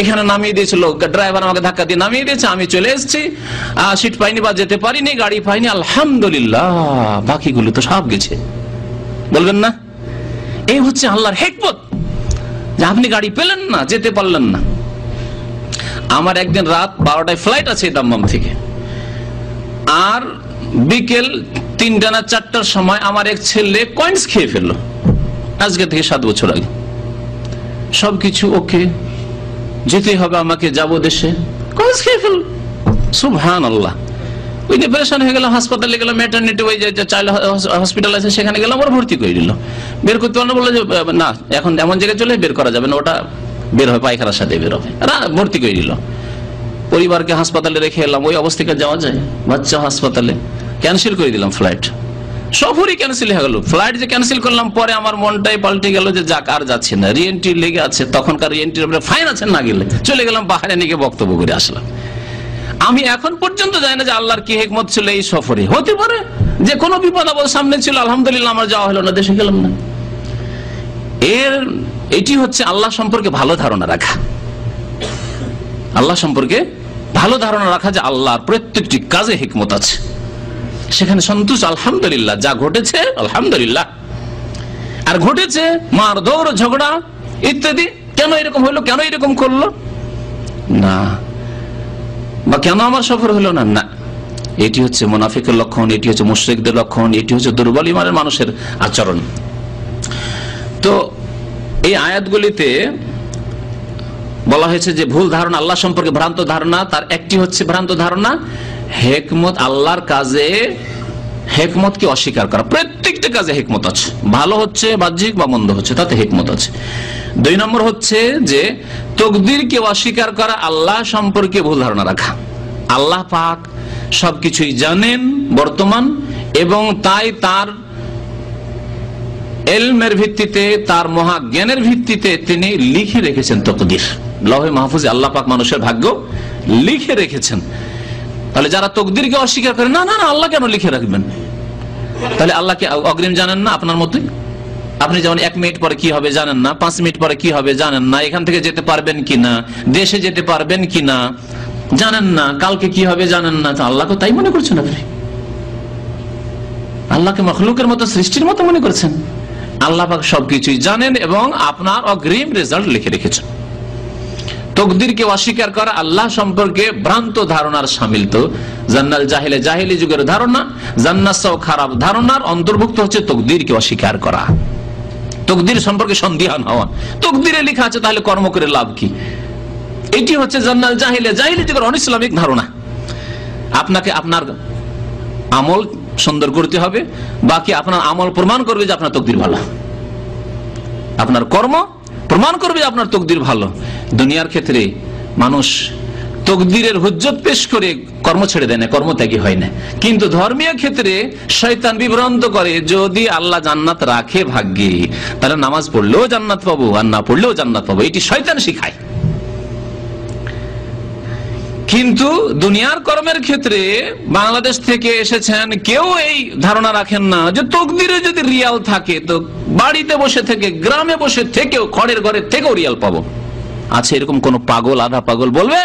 Speaker 1: এখানে নামিয়ে দিয়েছিল, ড্রাইভার আমাকে ধাক্কা দিয়ে নামিয়ে দিয়েছে, আমি চলে এসেছি, সিট পাইনি বা যেতে পারিনি, গাড়ি পাইনি, আলহামদুলিল্লাহ, বাকিগুলো তো সব গেছে, বলবেন না? এই হচ্ছে আল্লাহর হিকমত যে আপনি গাড়ি পেলেন না, যেতে পারলেন না। আমার একদিন রাত 12টায় ফ্লাইট আছে দাম্মাম থেকে, আর বিকেল 3টা না 4টার সময় আমার এক ছেলে কয়েন্স খেয়ে ফেললো, আজকে থেকে 7 বছর আগে। সবকিছু ওকে, যেতে হবে আমাকে, যাবো দেশে, কয়েন্স খেয়ে ফেললো, সুবহানাল্লাহ। ওই যে পেরেশান হয়ে গেলাম, হাসপাতালে গেলাম, ম্যাটারনিটি ওই যে চাইল্ড হসপিটাল আছে সেখানে গেলাম, ওরা ভর্তি করে দিল। বের করতে পারলো, বললো যে না এখন এমন জায়গায় চলে বের করা যাবে না, ওটা বের হবে পায়খানার সাথে বের হবে, ভর্তি করে দিল। পরিবারকে হাসপাতালে রেখে এলাম, ওই অবস্থায় যাওয়া যায়? বাচ্চা হাসপাতালে, ক্যান্সেল করে দিলাম ফ্লাইট, সফরই ক্যান্সেল হয়ে গেল। ফ্লাইট যে ক্যান্সেল করলাম, পরে আমার মনটাই পাল্টে গেল যে যাক আর যাচ্ছে না, রিএন্ট্রি লেগে আছে, তখনকার রিএন্ট্রির উপরে ফাইন আছে, না গেলে চলে গেলাম বাহারাইনে গিয়ে বক্তব্য করে আসলাম। আমি এখন পর্যন্ত জানি না যে আল্লাহর কি হিকমত ছিল এই সফরে। হতে পারে যে কোনো বিপদ আপদ সামনে ছিল, আলহামদুলিল্লাহ আমার যাওয়া হলো না, দেশে গেলাম না। এটি হচ্ছে আল্লাহ সম্পর্কে ভালো ধারণা রাখা, আল্লাহ সম্পর্কে ভালো ধারণা রাখা যে আল্লাহর প্রত্যেকটি কাজে হিকমত আছে, সেখানে সন্তুষ্ট, আলহামদুলিল্লাহ যা ঘটেছে আলহামদুলিল্লাহ। আর ঘটেছে মারধর, ঝগড়া ইত্যাদি, কেন এরকম হলো, কেন এরকম করলো না, বা কেন আমার সফর হলো না, না, এটি হচ্ছে মুনাফিকের লক্ষণ, এটি হচ্ছে মুশরিকদের লক্ষণ, এটি হচ্ছে দুর্বল ইমানের মানুষের আচরণ। তো এই আয়াতগুলিতে বলা হয়েছে যে ভুল ধারণা আল্লাহ সম্পর্কে, ভ্রান্ত ধারণা, তার একটি হচ্ছে ভ্রান্ত ধারণা হিকমত, আল্লাহর কাজে হিকমতকে অস্বীকার করা। প্রত্যেকটা কাজে হিকমত আছে, ভালো হচ্ছে বাহ্যিক বা মন্দ হচ্ছে তাতে হিকমত আছে। 2 নম্বর হচ্ছে যে তকদিরকে অস্বীকার করা, আল্লাহ সম্পর্কে ভুল ধারণা রাখা। আল্লাহ পাক সবকিছুই জানেন বর্তমান, এবং তাই তার ইলমের ভিত্তিতে, তার মহাজ্ঞানের ভিত্তিতে তিনি লিখে রেখেছেন তকদির, লৌহে মাহফুজে আল্লাহ পাক মানুষের ভাগ্য লিখে রেখেছেন। তাহলে যারা তকদিরকে অস্বীকার করে, না না না আল্লাহ কেন লিখে রাখবেন, তাহলে আল্লাহকে অগ্রিম জানেন না আপনার মতোই? আপনি যেমন 1 মিনিট পরে কি হবে জানেন না, 5 মিনিট পরে কি হবে জানেন না, এখান থেকে যেতে পারবেন কিনা, দেশে যেতে পারবেন কিনা, জানেন না কালকে কি হবে, জানেন না, তো আল্লাহকে তাই মনে করছেন আপনি? আল্লাহকে মখলুকের মতো, সৃষ্টির মতো মনে করছেন? আল্লাহ পাক সবকিছুই জানেন এবং আপনার অগ্রিম রেজাল্ট লিখে রেখেছেন। তকদিরকে অস্বীকার করা আল্লাহ সম্পর্কে ভ্রান্ত ধারণার সামিল। তো জান্নাল জাহিলে, জাহিলি যুগের ধারণা, জান্নাত খারাপ ধারণার অন্তর্ভুক্ত হচ্ছে তকদিরকে অস্বীকার করা, তকদির সম্পর্কে সন্দিহান হওয়া। তকদিরে লেখা আছে, তাহলে কর্ম করে লাভ কি? এটি হচ্ছে জান্নাল জাহিলে, জাহিলি যুগের অনিসলামিক ধারণা। আপনাকে আপনার আমল সুন্দর করতে হবে, বাকি আপনার আমল প্রমাণ করবে যে আপনার তকদির ভালো, আপনার কর্ম প্রমাণ করবে যে আপনার তকদির ভালো। দুনিয়ার ক্ষেত্রে মানুষ তকদিরের হুজ্জত পেশ করে কর্ম ছেড়ে দেয় না, কর্মত্যাগী হয় না। কিন্তু ধর্মীয় ক্ষেত্রে শয়তান বিভ্রান্ত করে, যদি আল্লাহ জান্নাত রাখে ভাগ্যে, তাহলে নামাজ পড়লেও জান্নাত পাবো, আর না পড়লেও জান্নাত পাবো, এটি শয়তান শিখায়। কিন্তু দুনিয়ার কর্মের ক্ষেত্রে বাংলাদেশ থেকে এসেছেন কেউ এই ধারণা রাখেন না যে তকদিরে যদি রিয়াল থাকে তো বাড়িতে বসে থেকে, গ্রামে বসে থেকেও, খড়ের ঘরে থেকেও রিয়াল পাবো। আছে এরকম কোন পাগল, আধা পাগল বলবে?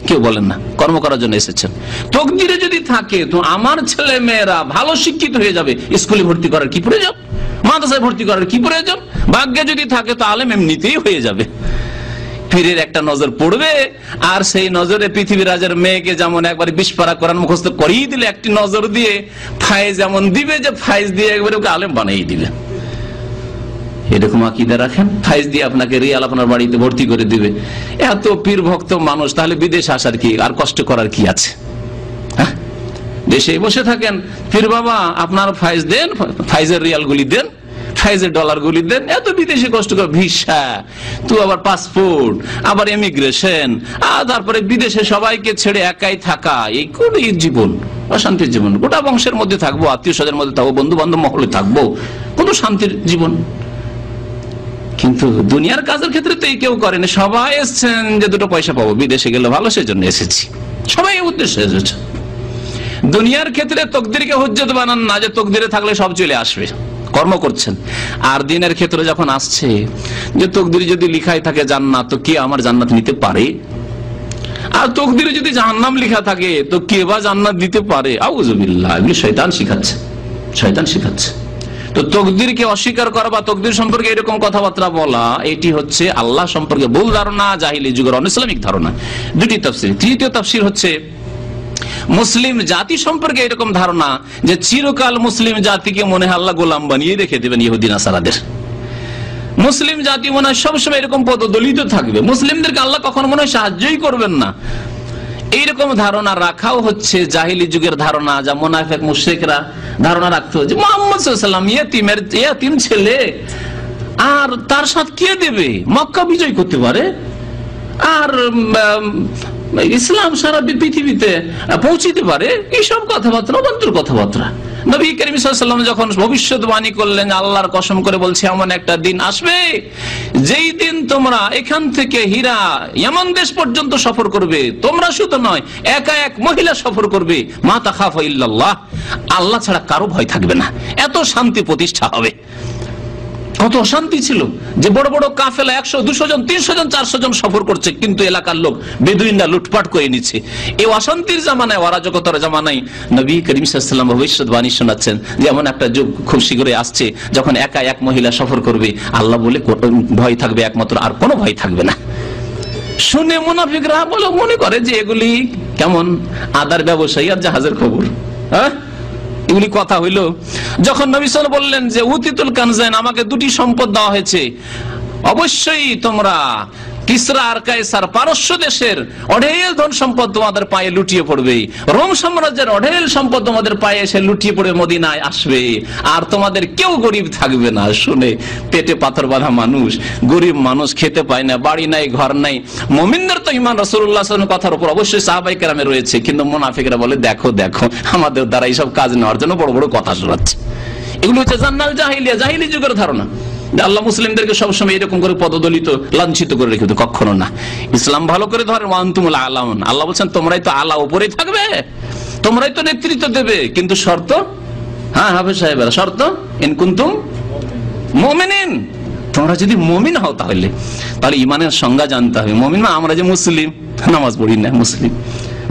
Speaker 1: কেউ বলেন না, কর্ম করার জন্য এসেছেন। তকদিরে যদি থাকে তো আমার ছেলে মেয়েরা ভালো শিক্ষিত হয়ে যাবে, স্কুলে ভর্তি করার কি প্রয়োজন, মাদ্রাসায় ভর্তি করার কি প্রয়োজন? ভাগ্যে যদি থাকে তো আলেম এমনিতেই হয়ে যাবে। পীরের একটা নজর পড়বে, আর সেই নজরে পৃথিবীর রাজার মেয়েকে যেমন একবার 20 পারা কোরআন মুখস্থ করিয়ে দিলে, একটি নজর দিয়ে ফায়েজ এমন দিবে যে ফায়েজ দিয়ে একবারে ওকে আলেম বানিয়ে দিবে। এরকম আকীদা রাখেন, ফায়েজ দিয়ে আপনাকে রিয়াল আপনার বাড়িতে ভর্তি করে দিবে। এত পীর ভক্ত মানুষ, তাহলে বিদেশ আসার কি আর কষ্ট করার কি আছে? হ্যাঁ, দেশে বসে থাকেন, পীর বাবা আপনার ফায়েজ দেন, ফায়েজের রিয়াল গুলি দেন, ফায়েজের ডলার গুলি দেন, এত বিদেশে কষ্ট করে ভিসা, তো আবার পাসপোর্ট, আবার ইমিগ্রেশন, আর তারপরে বিদেশে সবাইকে ছেড়ে একাই থাকা, এই কোন জীবন? অশান্তির জীবন। গোটা বংশের মধ্যে থাকবো, আত্মীয় স্বজনের মধ্যে থাকবো, বন্ধু বান্ধব মহলে থাকবো, কোন শান্তির জীবন? কিন্তু দুনিয়ার কাজের ক্ষেত্রে তো এই কেউ করেনি। সবাই এসছেন যে দুটো পয়সা পাবো, বিদেশে গেলে ভালো, সেজন্য এসেছি, সবাই এই উদ্দেশ্যে এসেছে। দুনিয়ার ক্ষেত্রে তকদিরকে হুজ্জত বানান না যে তকদিরে থাকলে সব চলে আসবে, কর্ম করছেন। আর দিনের ক্ষেত্রে যখন আসছে যে তকদিরে যদি লিখাই থাকে জান্নাত, তো কে আমার জান্নাত নিতে পারে? আর তকদিরে যদি জাহান্নাম লেখা থাকে তো কে বা জান্নাত দিতে পারে? আউযুবিল্লাহ, এগুলো শয়তান শিখাচ্ছে, শয়তান শিখাচ্ছে। তো তকদিরকে অস্বীকার করা বা তকদির সম্পর্কে এরকম কথাবার্তা বলা, এটি হচ্ছে আল্লাহ সম্পর্কে ভুল ধারণা, জাহিলি যুগের অনিসলামিক ধারণা। দুটি তাফসীর। তৃতীয় তাফসীর হচ্ছে মুসলিম জাতি সম্পর্কে এরকম ধারণা যে চিরকাল মুসলিম জাতিকে মনে হয় আল্লাহ গোলাম বানিয়ে রেখে দেবেন ইহুদি নাসারাদের। মুসলিম জাতি মনে হয় সবসময় এরকম পদদলিত থাকবে, মুসলিমদেরকে আল্লাহ কখনো মনে হয় সাহায্যই করবেন না। এইরকম ধারণা রাখাও হচ্ছে জাহিলি যুগের ধারণা, যা মুনাফিক মুশরিকরা ধারণা রাখতো যে মুহাম্মদ সাল্লাল্লাহু আলাইহি ওয়াসাল্লাম ইয়াতিম ছেলে, আর তার সাথে কে দেবে, মক্কা বিজয় করতে পারে, আর ইসলাম সারা পৃথিবীতে পৌঁছিতে পারে। এইসব কথাবার্তা অবান্তর কথাবার্তা। নবী করিম সাল্লাল্লাহু আলাইহি ওয়াসাল্লাম যখন ভবিষ্যৎবাণী করলেন, আল্লাহর কসম করে বলছে, এমন একটা দিন আসবে যেই দিন তোমরা এখান থেকে হীরা ইয়ামান দেশ পর্যন্ত সফর করবে, তোমরা শুধু নয়, একা এক মহিলা সফর করবে, মা তাখাফু ইল্লাল্লাহ, আল্লাহ ছাড়া কারো ভয় থাকবে না, এত শান্তি প্রতিষ্ঠা হবে। কত অশান্তি ছিল যে বড় বড় কাফেলা 100, 200 জন, 300 জন, 400 জন সফর করছে, কিন্তু এলাকার লোক বেদুইনরা লুটপাট করে নিচ্ছে। এই অশান্তির জামানায়, অরাজকতার জামানায় নবী করিম সাল্লাল্লাহু আলাইহি ওয়াসাল্লাম ভবিষ্যৎবাণী শোনাচ্ছেন যে এমন একটা যুগ খুব শীঘ্রই আসছে যখন একা এক মহিলা সফর করবে, আল্লাহ বলে ভয় থাকবে একমাত্র, আর কোনো ভয় থাকবে না। শুনে মুনাফিকরা বলে মনে করে যে এগুলি কেমন আদার ব্যবসায়ী আর জাহাজের খবর। হ্যাঁ, এগুলি কথা হইল। যখন নবী সাল্লাল্লাহু আলাইহি ওয়াসাল্লাম বললেন যে উতিতুল কানজাইন, আমাকে দুটি সম্পদ দেওয়া হয়েছে, অবশ্যই তোমরা কিসরা আর কায়সার পারস্য দেশের অঢেল ধন সম্পদ তোমাদের পায়ে লুটিয়ে পড়বে, রোম সাম্রাজ্যের অঢেল সম্পদ তোমাদের পায়ে এসে লুটিয়ে পড়ে মদিনায় আসবে, আর তোমাদের কেউ গরিব থাকবে না। শুনে পেটে পাথর বাঁধা মানুষ, গরিব মানুষ, খেতে পায় না, বাড়ি নাই, ঘর নাই। মুমিনদের তো ঈমান রাসূলুল্লাহ সাল্লাল্লাহু আলাইহি ওয়াসাল্লামের কথার উপর অবশ্যই সাহাবায়ে কেরামে রয়েছে, কিন্তু মুনাফিকরা বলে দেখো দেখো আমাদের দ্বারা এইসব কাজ নেওয়ার জন্য বড় বড় কথা শোনাচ্ছে। এগুলো হচ্ছে জান্নাল জাহিলিয়া, জাহিলি যুগের ধারণা। আল্লাহ মুসলিমদেরকে সবসময় এরকম করে পদদলিত, লাঞ্ছিত করে রেখে, কখনো না। ইসলাম ভালো করে ধরেন, ওয়ান্তুমুল আলাউন, আল্লাহ বলছেন তোমরাই তো আলা উপরেই থাকবে, তোমরাই তো নেতৃত্ব দেবে, কিন্তু শর্ত, হ্যাঁ হাফেজ সাহেবেরা, শর্ত ইন কুনতুম মুমিনিন, তোমরা যদি মুমিন হও তাহলে ইমানের সংজ্ঞা জানতে হবে। মুমিন না আমরা যে মুসলিম, নামাজ পড়ি না মুসলিম,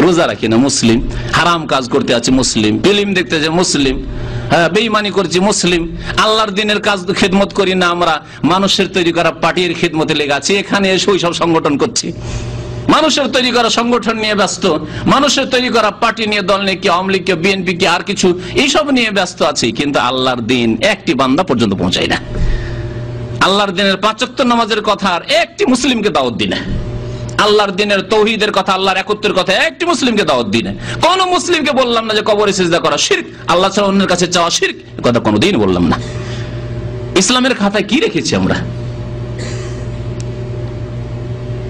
Speaker 1: রোজা রাখি না মুসলিম, হারাম কাজ করতে আছে মুসলিম, ফিল্ম দেখতে আছে মুসলিম, হ্যাঁ বেঈমানি করছি মুসলিম, আল্লাহর দিনের কাজ খেদমত করি না, আমরা মানুষের তৈরি করা পার্টির খেদমতে লেগে আছি, এখানে এসে ওই সব সংগঠন করছি, মানুষের তৈরি করা সংগঠন নিয়ে ব্যস্ত, মানুষের তৈরি করা পার্টি নিয়ে, দল নিয়ে, কি আওয়ামী লীগ, বিএনপি, কি আর কিছু, এইসব নিয়ে ব্যস্ত আছি, কিন্তু আল্লাহর দিন একটি বান্দা পর্যন্ত পৌঁছায় না। আল্লাহর দিনের 5 ওয়াক্ত নামাজের কথা আর একটি মুসলিমকে দাওয়াত দিই না। আল্লাহর দিনের তৌহিদের কথা, আল্লাহর একত্বের কথা একটি মুসলিমকে দাওয়াত দিই না। কোন মুসলিমকে বললাম না যে কবরে সিজদা করা শিরক, আল্লাহ ছাড়া অন্যের কাছে চাওয়া শিরক, কথা কোনোদিন বললাম না। ইসলামের খাতায় কি রেখেছি আমরা?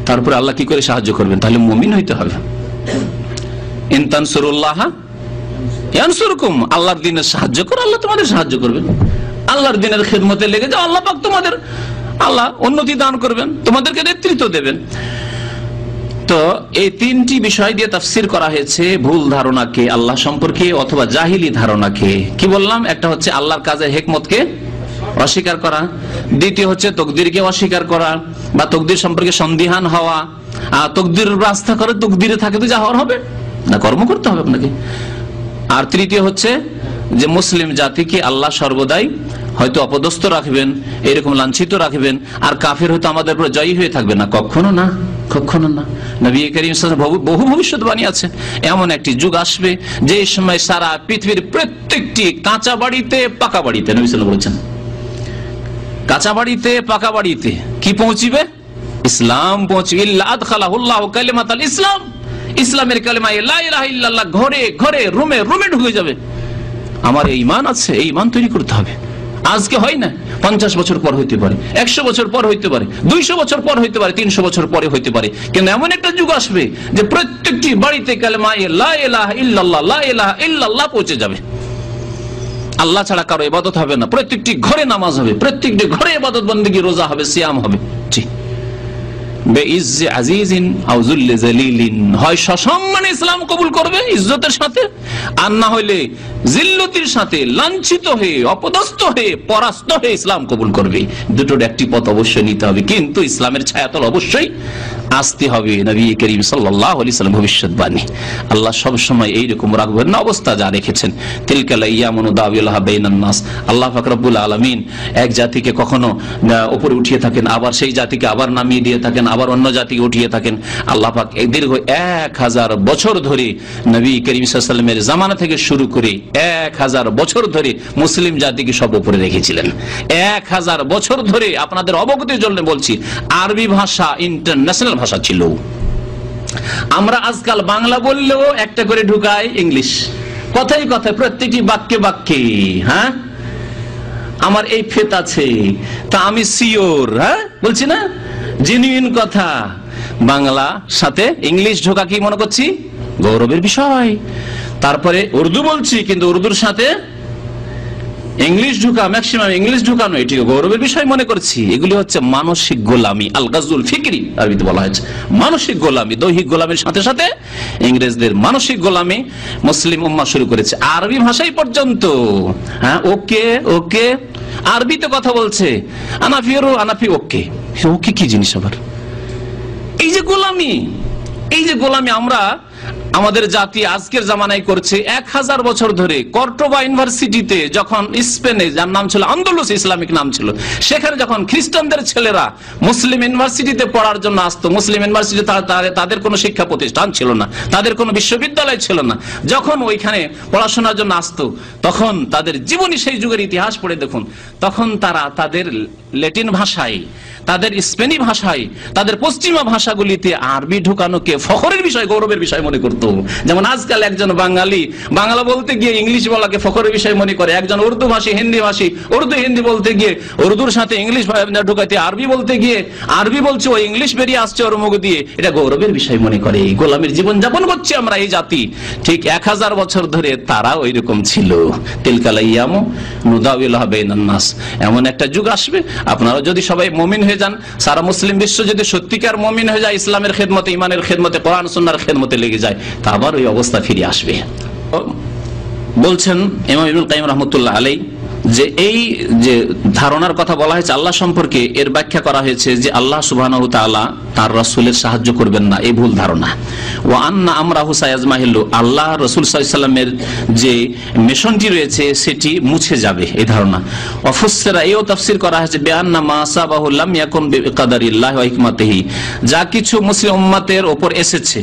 Speaker 1: তারপরে আল্লাহ কি করে সাহায্য করবেন? তাহলে মুমিন হইতে হবে। ইন তানসুরুল্লাহ ইয়ানসুরকুম, আল্লাহর দিনের সাহায্য করো, আল্লাহ তোমাদের সাহায্য করবেন। আল্লাহর দিনের খেদমতে লেগে যাও, আল্লাহ পাক তোমাদের, আল্লাহ উন্নতি দান করবেন, তোমাদেরকে নেতৃত্ব দেবেন। তো এই 3টি বিষয় দিয়ে তাফসীর করা হয়েছে ভুল ধারণাকে আল্লাহ সম্পর্কে অথবা জাহিলি ধারণাকে। কি বললাম? একটা হচ্ছে আল্লাহর কাজের হিকমতকে অস্বীকার করা, দ্বিতীয় হচ্ছে তকদিরকে অস্বীকার করা বা তকদির সম্পর্কে সন্দিহান হওয়া, তকদির রাস্তা করে তকদিরে থাকে তো যা হওয়ার হবে না, কর্ম করতে হবে আপনাকে। আর তৃতীয় হচ্ছে যে মুসলিম জাতিকে আল্লাহ সর্বদাই হয়তো অপদস্থ রাখবেন, এরকম লাঞ্ছিত রাখবেন, আর কাফের হয়তো আমাদের উপর জয়ী হয়ে থাকবে না, কখনো না, কখনো না। নবী করিম সাল্লাল্লাহু আলাইহি ওয়াসাল্লাম বহু ভবিষ্যৎবাণী আছে, এমন একটি যুগ আসবে যে সময় সারা পৃথিবীর প্রত্যেকটি কাঁচা বাড়িতে পাকা বাড়িতে, নবী সাল্লাল্লাহু আলাইহি ওয়াসাল্লাম বলেছেন, কাঁচা বাড়িতে পাকা বাড়িতে কি পৌঁছিবে? ইসলাম পৌঁছবে। ইল্লা আদখালাহুল্লাহু কালিমাতাল ইসলাম, ইসলামের কালিমা লা ইলাহা ইল্লাল্লাহ ঘরে ঘরে রুমে রুমে ঢুকে যাবে। আমার এই ঈমান আছে, এই ঈমান তৈরি করতে হবে। আজকে হয় না, 50 বছর পর হইতে পারে, 100 বছর পর হইতে পারে, 200 বছর পর হইতে পারে, 300 বছর পরে হইতে পারে, কিন্তু এমন একটা যুগ আসবে যে প্রত্যেকটি বাড়িতে কালেমা লা ইলাহা ইল্লাল্লাহ, লা ইলাহা ইল্লাল্লাহ পৌঁছে যাবে। আল্লাহ ছাড়া কারো ইবাদত হবে না, প্রত্যেকটি ঘরে নামাজ হবে, প্রত্যেকটি ঘরে ইবাদত বন্দেগী, রোজা হবে, সিয়াম হবে। জি, বেইজ্জে আজিজিন আও যুল্লে যালিলিন, হয় সসম্মানে ইসলাম কবুল করবে ইজ্জতের সাথে, আর না হইলে জিল্লতির সাথে লাঞ্ছিত হয়ে অপদস্থ হয়ে পরাস্ত হয়ে ইসলাম কবুল করবে। দুটোর একটি পথ অবশ্যই নিতে হবে, কিন্তু ইসলামের ছায়াতল অবশ্যই আসতে হবে। নবী করিম সাল্লাল্লাহু আলাইহি ওয়াসাল্লাম ভবিষ্যৎবাণী, আল্লাহ সব সময় এইরকম রাখবেন না, অবস্থা যা রেখেছেন। তিলকাল আইয়ামু নুদাবিলুহা বাইনান নাস, আল্লাহ পাক রব্বুল আলামিন এক জাতিকে কখনো উপরে উঠিয়ে থাকেন, আবার সেই জাতিকে আবার নামিয়ে দিয়ে থাকেন, আবার অন্য জাতিকে উঠিয়ে থাকেন। আল্লাহ পাক দীর্ঘ 1000 বছর ধরে নবী করিম সাল্লাল্লাহু আলাইহি ওয়াসাল্লামের জামানা থেকে শুরু করে 1000 বছর ধরে মুসলিম জাতিকে সব উপরে রেখেছিলেন। 1000 বছর ধরে, আপনাদের অবগতির জন্য বলছি, আরবি ভাষা ইন্টারন্যাশনাল ভাষা ছিল। আমরা আজকাল বাংলা বললেও একটা করে ঢুকাই ইংলিশ, কথাই কথায় প্রত্যেকটি বাক্যে বাক্যে, হ্যাঁ আমার এই ফেত আছে তা আমি সিওর, হ্যাঁ বলছি না, জেনুইন কথা। বাংলা সাথে ইংলিশ ঢোকা কি মনে করছি গৌরবের বিষয়। তারপরে উর্দু বলছি, কিন্তু উর্দুর সাথে ইংলিশ ঢুকা, ম্যাক্সিমাম ইংলিশ ঢুকানো, এটি গৌরবের বিষয় মনে করছি। এগুলি হচ্ছে মানসিক গোলামি, আল গাজুল ফিকরি আরবিতে বলা হয়েছে। মানসিক গোলামি, দৈহিক গোলামির সাথে সাথে ইংরেজদের মানসিক গোলামি মুসলিম উম্মাহ শুরু করেছে আরবি ভাষাই পর্যন্ত। হ্যাঁ, ওকে ওকে, আরবিতে কথা বলছে, আনাফিরো আনাফি, ওকে ওকে কি জিনিস আবার? এই যে গোলামি, এই যে গোলামি আমরা আমাদের জাতি আজকের জামানায় করছে। 1000 বছর ধরে কর্ডোবা ইউনিভার্সিটিতে, যখন স্পেনে, যার নাম ছিল আন্দোলুস, ইসলামিক নাম ছিল, সেখানে যখন খ্রিস্টানদের ছেলেরা মুসলিম ইউনিভার্সিটিতে পড়ার জন্য আসতো, মুসলিম ইউনিভার্সিটি তাদের কোনো শিক্ষা প্রতিষ্ঠান ছিল না, তাদের কোনো বিশ্ববিদ্যালয় ছিল না, যখন ওইখানে পড়াশোনার জন্য আসতো, তখন তাদের জীবনী, সেই যুগের ইতিহাস পড়ে দেখুন, তখন তারা তাদের ল্যাটিন ভাষায়, তাদের স্পেনি ভাষায়, তাদের পশ্চিমা ভাষাগুলিতে আরবি ঢুকানোকে ফখরের বিষয়, গৌরবের বিষয় মনে করত। যেমন আজকাল একজন বাঙালি বাংলা বলতে গিয়ে ইংলিশ বলাকে ফখরের বিষয় মনে করে, একজন উর্দু ভাষী হিন্দি ভাষী উর্দু হিন্দি বলতে গিয়ে উর্দুর সাথে ইংলিশ ঢুকাতে আরবি বলতে গিয়ে আরবি বলছে, ও ইংলিশ বেরিয়ে আসছে ওর মুখ দিয়ে, এটা গৌরবের বিষয় মনে করে। গোলামের জীবন যাপন করছি আমরা এই জাতি। ঠিক 1000 বছর ধরে তারা ওই রকম ছিল। তিলকাল আইয়ামু নুদাবিলুহা বাইনান নাস, এমন একটা যুগ আসবে, আপনারা যদি সবাই মুমিন হয়ে যান, সারা মুসলিম বিশ্ব যদি সত্যিকার মুমিন হয়ে যায়, ইসলামের খেদমতে, ইমানের খেদমতে, কোরআন সুন্নাহর খেদমতে লেগে যায়, তা আবার ওই অবস্থা ফিরে আসবে। বলছেন ইমাম ইবনুল কাইয়িম রাহমাতুল্লাহ আলাইহি, যে এই যে ধারণার কথা বলা হয়েছে আল্লাহ সম্পর্কে, এর ব্যাখ্যা করা হয়েছে যে আল্লাহ সুবহানাহু ওয়া তাআলা তার রাসূলের সাহায্য করবেন না, এই ভুল ধারণা। ওয়া আন্না আমরাহু সায়াজমাহিল্লু, আল্লাহ রাসূল সাল্লাল্লাহু আলাইহি ওয়াসাল্লামের যে মিশনটি রয়েছে সেটি মুছে যাবে, এই ধারণা। ওয়াফুসসিরা, এও তাফসীর করা হয়েছে বিআন্না মা সাবাহু লাম ইয়াকুন বিকাদারিল্লাহি ওয়া হিকমাতিহি, যা কিছু মুসলিম উম্মতের উপর এসেছে,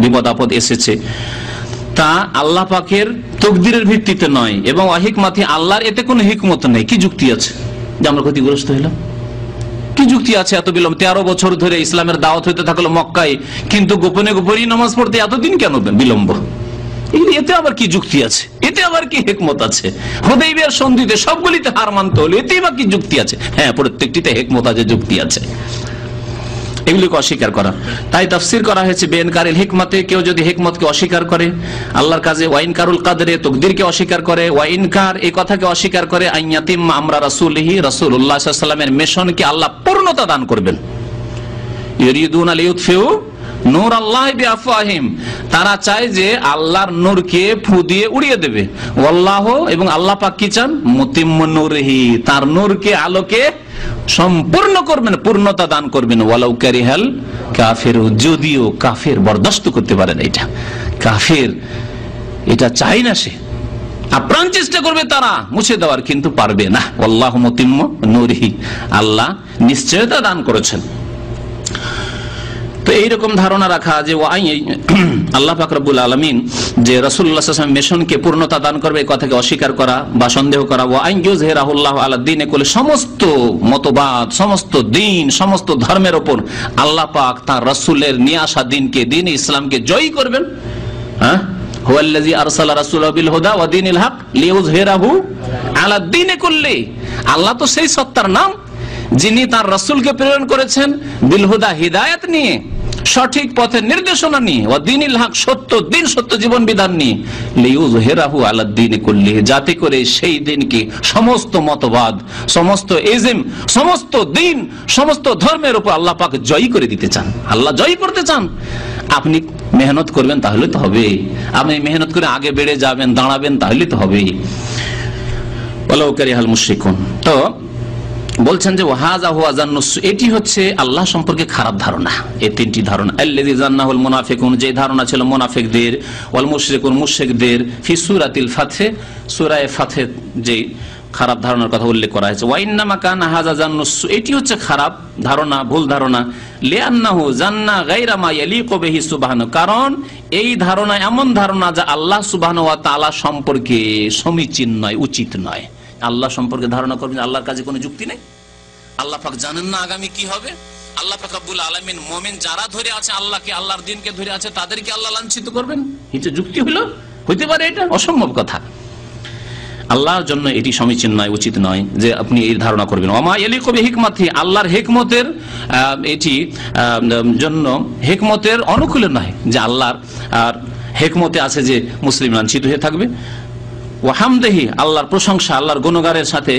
Speaker 1: বিপদ আপদ এসেছে, তা আল্লাহ পাকের তকদিরের ভিত্তিতে নয়, এবং অহিকমাতি, আল্লাহর এতে কোনো হিকমত নেই। কি যুক্তি আছে যে আমরা ক্ষতিগ্রস্ত হইলাম? কি যুক্তি আছে এত বিলম্ব? 13 বছর ধরে ইসলামের দাওয়াত হইতে থাকলো মক্কায়, কিন্তু গোপনে গোপনে নামাজ পড়তে এতদিন কেন বিলম্ব? এতে আবার কি যুক্তি আছে? এতে আবার কি হিকমত আছে? হুদাইবিয়ার সন্ধিতে সবগুলিতে হার মানতে হলো, এতেই বা কি যুক্তি আছে? হ্যাঁ, প্রত্যেকটিতে হিকমত আছে, যুক্তি আছে, এগুলিকে অস্বীকার করা। তাই তাফসীর করা হয়েছে বেনকারিল হিকমতে, কেউ যদি হিকমতকে অস্বীকার করে আল্লাহর কাজে, ওয়াইনকারুল কাদরে, তকদিরকে অস্বীকার করে, ওয়াইনকার এই কথাকে অস্বীকার করে, আইয়াতিম আমরা রাসূলিহি, রাসূলুল্লাহ সাল্লাল্লাহু আলাইহি ওয়াসাল্লামের মিশনকে আল্লাহ পূর্ণতা দান করবেন। ইউরিদুনা লিইউতফিউ নূর আল্লাহ বিআফওয়াহিম, তারা চায় যে আল্লাহর নূরকে ফু দিয়ে উড়িয়ে দেবে। ওয়াল্লাহু, এবং আল্লাহ পাক কি চান? মুতিম্মু নূরিহি, তার নূরকে, আলোকে সম্পূর্ণ করবেন, পূর্ণতা দান করবেন। ওয়ালাউ কারিহাল কাফির, যদিও কাফের বরদাস্ত করতে পারে না, এটা কাফের এটা চাই না, সে আপ্রাণ চেষ্টা করবে তারা মুছে দেওয়ার, কিন্তু পারবে না। আল্লাহু মুতিম্মু নূরিহি, আল্লাহ নিশ্চয়তা দান করেছেন। তো এইরকম ধারণা রাখা যে আল্লাহ পাক রব্বুল আলামিন যে রাসূলুল্লাহ সাল্লাল্লাহু আলাইহি ওয়াসাল্লাম মিশনকে পূর্ণতা দান করবে, এই কথাকে অস্বীকার করা বা সন্দেহ করা। ওয়া আন ইউযহিরাহুল্লাহু আলা দ্বীনি কুল্লি, সমস্ত মতবাদ, সমস্ত দ্বীন, সমস্ত ধর্মের উপর আল্লাহ পাক তার রাসূলের নিয়ে আসা দ্বীনকে, দ্বীন ইসলামকে জয়ী করবেন। হ্যাঁ, হুয়াল্লাযী আরসালা রাসূলাহু বিল হুদা ওয়া দীনিল হক লিইউযহিরাহু আলা দ্বীনি কুল্লি, আল্লাহ তো সেই সত্তার নাম যিনি তার রাসূলকে প্রেরণ করেছেন বিল হুদা, হিদায়াত নিয়ে, সঠিক পথের নির্দেশনা নিয়ে, ওয়া দীনিল হক, সত্য দিন, সত্য জীবন বিধান নিয়ে, লিইউযহিরাহু আলা দ্বীনি কুল্লি, যাতে করে সেই দিনকে সমস্ত মতবাদ, সমস্ত ইজম, সমস্ত দিন, সমস্ত ধর্মের উপর আল্লাহ পাক জয়ী করে দিতে চান। আল্লাহ জয়ী করতে চান, আপনি মেহনত করবেন তাহলে তো হবে, আপনি মেহনত করে আগে বেড়ে যাবেন, দাঁড়াবেন, তাহলে তো হবে। ওয়ালাউ কারিহাল মুশরিকুন। তো বলছেন যে ওয়াহাযা হুয়া জান্নুস, এটি হচ্ছে আল্লাহ সম্পর্কে খারাপ ধারণা। এই তিনটি ধারণা, আল্লাযী জান্নাহুল মুনাফিকুন, যে ধারণা ছিল মুনাফিকদের, ওয়াল মুশরিকুন, মুশরিকদের, ফি সূরাতিল ফাতহে, সূরা ফাতহে যে খারাপ ধারণার কথা উল্লেখ করা হয়েছে। ওয়া ইন্নামা কানা হাযা জান্নুস, এটি হচ্ছে খারাপ ধারণা, ভুল ধারণা। লিআন্নাহু জান্না গায়রা মা ইয়ালিকু বিহি সুবহানাহু, কারণ এই ধারণা এমন ধারণা যা আল্লাহ সুবহানাহু ওয়া তাআলা সম্পর্কে সমীচীন নয়, উচিত নয়। আল্লাহ সম্পর্কে ধারণা করবেন আল্লাহর কাছে কোনো যুক্তি নেই। আল্লাহ পাক জানেন না আগামী কি হবে? আল্লাহ পাক রব্বুল আলামিন মুমিন যারা ধরে আছে আল্লাহকে, আল্লাহর দ্বীনকে ধরে আছে, তাদেরকে আল্লাহ লাঞ্ছিত করবেন? এটা যুক্তি হলো? হইতে পারে? এটা অসম্ভব কথা। আল্লাহর জন্য এটি সমীচীন নয়, উচিত নয় যে আপনি এই ধারণা করবেন। ওমা ইয়ালিকু বিহিকমাতি, আল্লাহর হিকমতের এটি জন্য হিকমতের অনুকূলে নয় যে আল্লাহর আর হিকমতে আছে যে মুসলিম লাঞ্ছিত হয়ে থাকবে। ওয়াহামদেহি, আল্লাহর প্রশংসা, আল্লাহর গুণগানের সাথে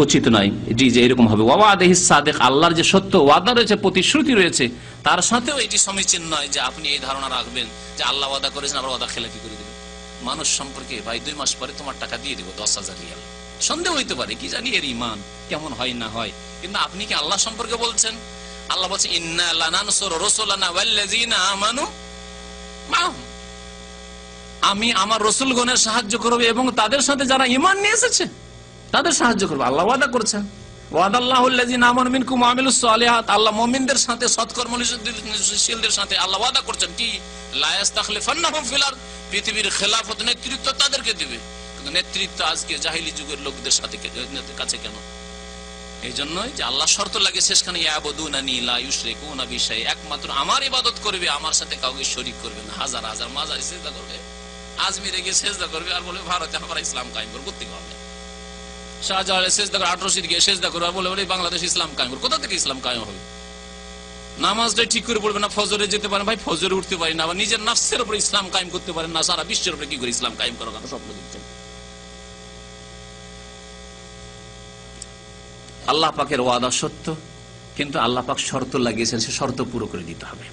Speaker 1: উচিত নয় যে এরকম হবে। ওয়াদাহি সাদেক, আল্লাহর যে সত্য ওয়াদা রয়েছে, প্রতিশ্রুতি রয়েছে, তার সাথেও এটি সমীচীন নয় যে আপনি এই ধারণা রাখবেন যে আল্লাহ ওয়াদা করেছেন, আবার ওয়াদা খেলাফি করে দেবেন। মানুষ সম্পর্কে ভাই 2 মাস পরে তোমার টাকা দিয়ে দেবো 10,000 রিয়াল, সন্দেহ হইতে পারে, কি জানি এর ঈমান কেমন হয় না হয়, কিন্তু আপনি কি আল্লাহ সম্পর্কে বলছেন? আল্লাহ বলছে ইন্না লানানসুরু রাসূলানা ওয়াল্লাযিনা আমানু মাআহু, আমি আমার রাসূলগণের সাহায্য করব এবং তাদের সাথে যারা ঈমান নিয়ে এসেছে তাদের সাহায্য করব। আল্লাহ ওয়াদা করেছেন, ওয়াদাল্লাহুল্লাযিনা আমানু মিনকুম ওয়া আমিলুস সালিহাত, আল্লাহ মুমিনদের সাথে, সৎকর্মশীলদের সাথে আল্লাহ ওয়াদা করছেন কি লা ইস্তাখলিফান্নাহুম ফিল আরদ, পৃথিবীর খেলাফত, নেতৃত্ব তাদেরকে দিবে। কিন্তু নেতৃত্ব আজকে জাহিলি যুগের লোকদের সাথে কাছে কেন? এই জন্যই যে আল্লাহ শর্ত লাগে শেষখানে ইয়াবুদুনানি লা ইউশরিকুনা বিশাই, একমাত্র আমার ইবাদত করবে, আমার সাথে কাউকে শরীক করবে না। হাজার হাজার মাজারে সিজদা করবে, আজমিরে গিয়ে সেজদা করবে, আর বলে ভারতে আমরা ইসলাম কায়েম করব, করতে হবে। শাহজালালে সেজদা করে, আটরশিদ গিয়ে সেজদা করবে, আর বলে বাংলাদেশ ইসলাম কায়েম করব। কোথা থেকে ইসলাম কায়েম হবে? নামাজটাই ঠিক করে পড়বে না, ফজরে যেতে পারেন ভাই, ফজরে উঠতে পারি না, আবার নিজের নাফসের উপরে ইসলাম কায়েম করতে পারেন না, সারা বিশ্বের উপরে কি করে ইসলাম কায়েম করার কথা স্বপ্ন দেখছেন? আল্লাহ পাকের ওয়াদা সত্য, কিন্তু আল্লাহ পাক শর্ত লাগিয়েছেন, সে শর্ত পুরো করে দিতে হবে।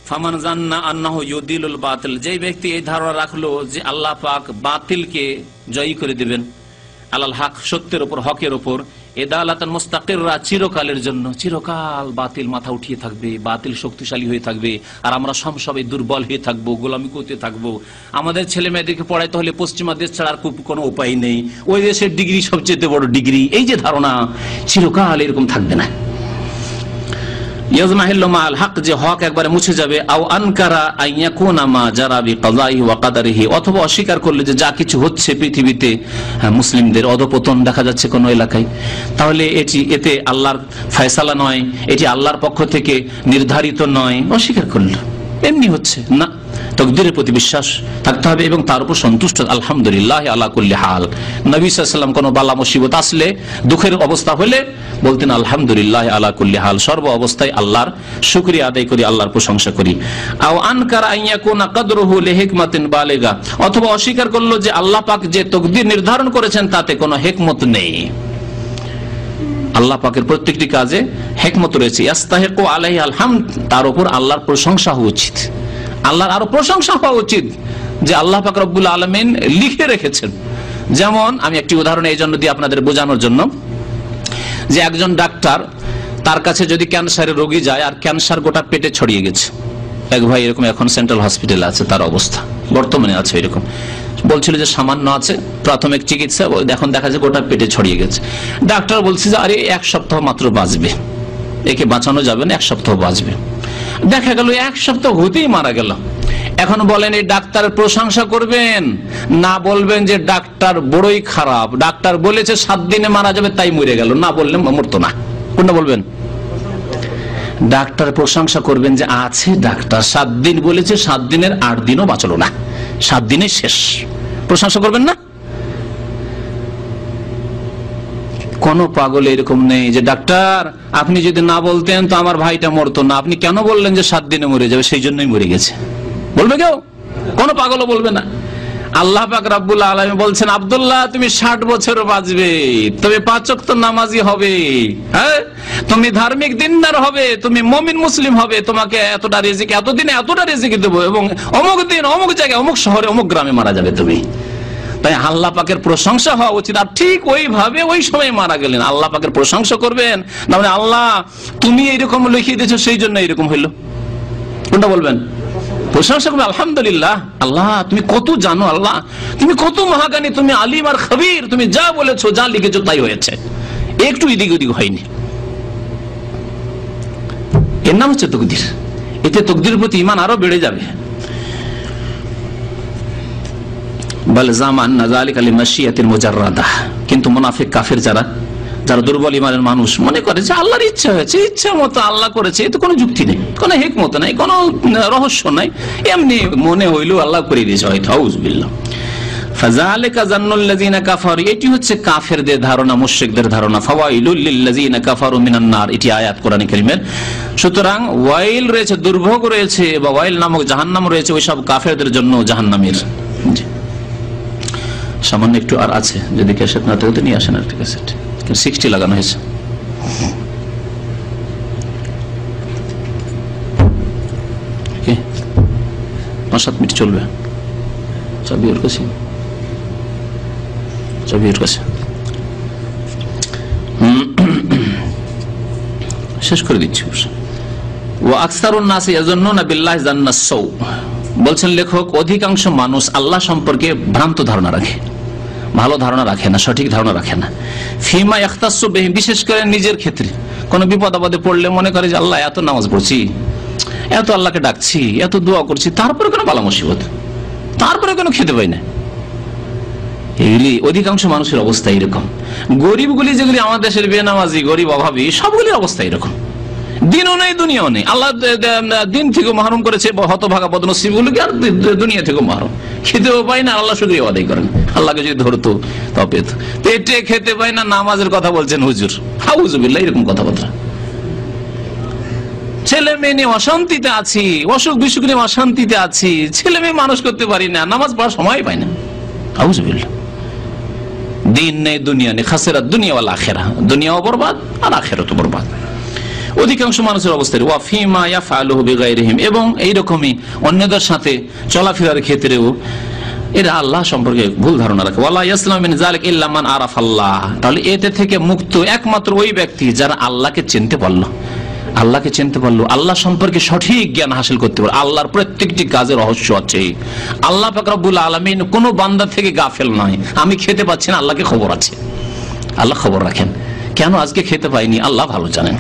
Speaker 1: ফামান জান্না আন্নাহু ইউদিলুল বাতিল, যে ব্যক্তি এই ধারণা রাখলো যে আল্লাহ পাক বাতিলকে জয়ী করে দিবেন, আলাল হক, সত্যের উপর, হকের উপর, এদালাতান মুস্তাকিররা, চিরকালের জন্য। চিরকাল বাতিল মাথা উঠিয়ে থাকবে, বাতিল শক্তিশালী হয়ে থাকবে, আর আমরা সবাই দুর্বল হয়ে থাকবো, গোলামি করতে থাকবো। আমাদের ছেলে মেয়েদেরকে পড়াইতে হলে পশ্চিমা দেশ ছাড়া আর কোনো উপায় নেই, ওই দেশের ডিগ্রি সবচেয়ে বড় ডিগ্রি, এই যে ধারণা, চিরকাল এরকম থাকবে না। ইয়াজমাহিল্লু মাআল হক, যে হক একবারে মুছে যাবে। আও আনকারা আইয়াকুনা মা জারা বিকাযাইহি ওয়া কাদারিহি, অথবা অস্বীকার করলে যে যা কিছু হচ্ছে পৃথিবীতে, মুসলিমদের অধপতন দেখা যাচ্ছে কোন এলাকায়, তাহলে এতে আল্লাহর ফয়সালা নয়, এটি আল্লাহর পক্ষ থেকে নির্ধারিত নয়, অস্বীকার করলো, এমনি হচ্ছে না। তাকদীরের প্রতি বিশ্বাস থাকতে হবে এবং তার উপর সন্তুষ্ট। আলহামদুলিল্লাহ আলা কুল্লি হাল। নবী সাল্লাল্লাহু আলাইহি ওয়াসাল্লাম কোনো বালা মুসিবত আসলে, দুঃখের অবস্থা হলে বলতেন আলহামদুলিল্লাহ আলা কুল্লি হাল, সর্ব অবস্থায় আল্লাহর শুকরিয়া আদায় করি, আল্লাহর প্রশংসা করি। আও আনকারা আইয়াকুনা কদরুহু লিহিকমাতিন বালিগা, অথবা অস্বীকার করলো যে আল্লাহ পাক যে তাকদীর নির্ধারণ করেছেন তাতে কোনো হিকমত নেই। আল্লাহ পাকের প্রত্যেকটি কাজে হিকমত রয়েছে। ইস্তাহিকু আলাইহি আলহামদ, তার উপর আল্লাহর প্রশংসা হওয়া উচিত, আল্লাহর আরো প্রশংসা হওয়া উচিত যে আল্লাহ পাক রব্বুল আলামিন লিখে রেখেছেন। যেমন আমি একটি উদাহরণ এই জন্য দিই আপনাদের বোঝানোর জন্য, যে একজন ডাক্তার, তার কাছে যদি ক্যান্সারের রোগী যায় আর ক্যান্সার গোটা পেটে ছড়িয়ে গেছে, এক ভাই এরকম এখন সেন্ট্রাল হসপিটালে আছে, তার অবস্থা বর্তমানে আছে এরকম, বলছিল যে সামান্য আছে, প্রাথমিক চিকিৎসা, এখন দেখা যায় গোটা পেটে ছড়িয়ে গেছে। ডাক্তার বলছে যে আরে 1 সপ্তাহ মাত্র বাঁচবে, একে বাঁচানো যাবে না, 1 সপ্তাহ বাঁচবে। দেখা গেল 1 সপ্তাহ হতেই মারা গেল। এখন বলেন এই ডাক্তারের প্রশংসা করবেন না বলবেন যে ডাক্তার বড়ই খারাপ, ডাক্তার বলেছে 7 দিনে মারা যাবে তাই মরে গেল, না বললে মরতো না, কোনটা বলবেন? ডাক্তার প্রশংসা করবেন যে আছে ডাক্তার 7 দিন বলেছে, 7 দিনের 8 দিনও বাঁচলো না, 7 দিনে শেষ, প্রশংসা করবেন না? কোন পাগল এরকম নেই যে ডাক্তার আপনি যদি না বলতেন তো আমার ভাইটা মরতো না, আপনি কেন বললেন যে 7 দিনে মরে যাবে, সেই জন্যই মরে গেছে, বলবে কেউ? কোন পাগলও বলবে না। আল্লাহ পাক রব্বুল আলামিন বলছেন আব্দুল্লাহ তুমি 60 বছর বাঁচবে, তবে 5 ওয়াক্ত নামাজি হবে, হ্যাঁ তুমি ধার্মিক দিনদার হবে, তুমি মুমিন মুসলিম হবে, তোমাকে এতটা রিজিক, এতদিনে এতটা রিজিক দেব, এবং অমুক দিন অমুক জায়গায় অমুক শহরে অমুক গ্রামে মারা যাবে তুমি। তাই আল্লাহ পাকের প্রশংসা হওয়া উচিত। আর ঠিক ওইভাবে ওই সময় মারা গেলেন, আল্লাহ পাকের প্রশংসা করবেন না মানে আল্লাহ তুমি এইরকম লিখিয়ে দিয়েছো সেই জন্য এরকম হইলো, কোনটা বলবেন? প্রশংসা করবে আলহামদুলিল্লাহ, আল্লাহ তুমি কত জানো, আল্লাহ তুমি কত মহাজ্ঞানী, তুমি আলিম আর খবীর, তুমি যা বলেছো যা লিখেছো তাই হয়েছে, একটু এদিক ওদিক হয়নি। এর নাম হচ্ছে তাকদীর। এতে তাকদীরের প্রতি ঈমান আরো বেড়ে যাবে। বল জামান যালিকা লিমাশিয়াতিল মুজাররাদা, কিন্তু মুনাফিক কাফের যারা দুর্বল ঈমানের মানুষ মনে করে যে আল্লাহর ইচ্ছা হয়েছে, ইচ্ছা মতো আল্লাহ করেছে, এতে কোনো যুক্তি নেই, কোনো হিকমত নাই, কোনো রহস্য নাই, এমনি মনে হইলো আল্লাহ করে দিয়েছে হয়তো। আউযুবিল্লাহ। ফাযালিকা যান্নুল্লাযিনা কাফারু, এটি হচ্ছে কাফেরদের ধারণা, মুশরিকদের ধারণা। ফাওয়াইলুল লিল্লাযিনা কাফারু মিনান নার, এটি আয়াত কোরআনে কারীমের। সুতরাং ওয়াইল রয়েছে, দুর্ভোগ রয়েছে, বা ওয়াইল নামক জাহান্নাম রয়েছে ওই সব কাফেরদের জন্য জাহান্নামের। সামান্য একটু আর আছে, যদি ক্যাসেট না থাকে তো নিয়ে আসেন একটা ক্যাসেট, 60 লাগানো হয়েছে। ওকে 5-7 মিনিট চলবে। চাবি ওর কাছে, চাবি ওর কাছে, শেষ করে দিচ্ছি। ওয়া আকসারুন নাসি ইয়াযুন্নুনা বিল্লাহি যান্নাস সাউ, বলছেন লেখক অধিকাংশ মানুষ আল্লাহ সম্পর্কে ভ্রান্ত ধারণা রাখে, ভালো ধারণা রাখে না, সঠিক ধারণা রাখে না। ফিমা ইখতাসু বিহি, বিশেষ করে নিজের ক্ষেত্রে কোন বিপদ আপদে পড়লে মনে করে যে আল্লাহ এত নামাজ পড়ছি, এত আল্লাহকে ডাকছি, এত দোয়া করছি, তারপরে কোনো বালা মুসিবত, তারপরে কোনো খেতে পাই না। এগুলি অধিকাংশ মানুষের অবস্থা এরকম। গরিবগুলি যেগুলি আমার দেশের বেনামাজি গরিব অভাবী, সবগুলির অবস্থা এরকম। দিনও নেই দুনিয়াও নেই, আল্লাহ দিন থেকে মাহরুম করেছে হতভাগা বদনসিবগুলোকে, আর দুনিয়া থেকে মাহরুম, খেতেও পায় না, আল্লাহ শুকরিয়া আদায় করেন। আল্লাহকে যদি ধরতো তবে পেটে খেতে পায় না, নামাজের কথা বলছেন হুজুর, আউযুবিল্লাহ, এরকম কথাবার্তা। ছেলে মেয়ে নিয়ে অশান্তিতে আছি, অসুখ বিসুখ নিয়ে অশান্তিতে আছি, ছেলে মেয়ে মানুষ করতে পারি না, নামাজ পড়ার সময় পাই না, আউযুবিল্লাহ। দিন নেই দুনিয়া নেই, খাসিরাত দুনিয়া ওয়াল আখিরাহ, দুনিয়াও বরবাদ আর আখিরাতও বরবাদ। অধিকাংশ মানুষের অবস্থা। ওয়া ফিমা ইয়াফআলুহু বিগাইরিহিম, এবং এইরকমই অন্যদের সাথে চলাফেরার ক্ষেত্রেও এরা আল্লাহ সম্পর্কে ভুল ধারণা রাখে। ওয়ালা ইয়াসলামু মিন যালিক ইল্লা মান আরাফাল্লাহ, তাহলে এতে থেকে মুক্ত একমাত্র ওই ব্যক্তি যারা আল্লাহকে চিনতে পারলো, আল্লাহকে চিনতে পারলো, আল্লাহ সম্পর্কে সঠিক জ্ঞান হাসিল করতে পারলো। আল্লাহর প্রত্যেকটি কাজের রহস্য আছে। আল্লাহ পাক রব্বুল আলামিন কোন বান্দা থেকে গাফেল নয়। আমি খেতে পাচ্ছি না, আল্লাহকে খবর আছে, আল্লাহ খবর রাখেন। কেন আজকে খেতে পাইনি আল্লাহ ভালো জানেন।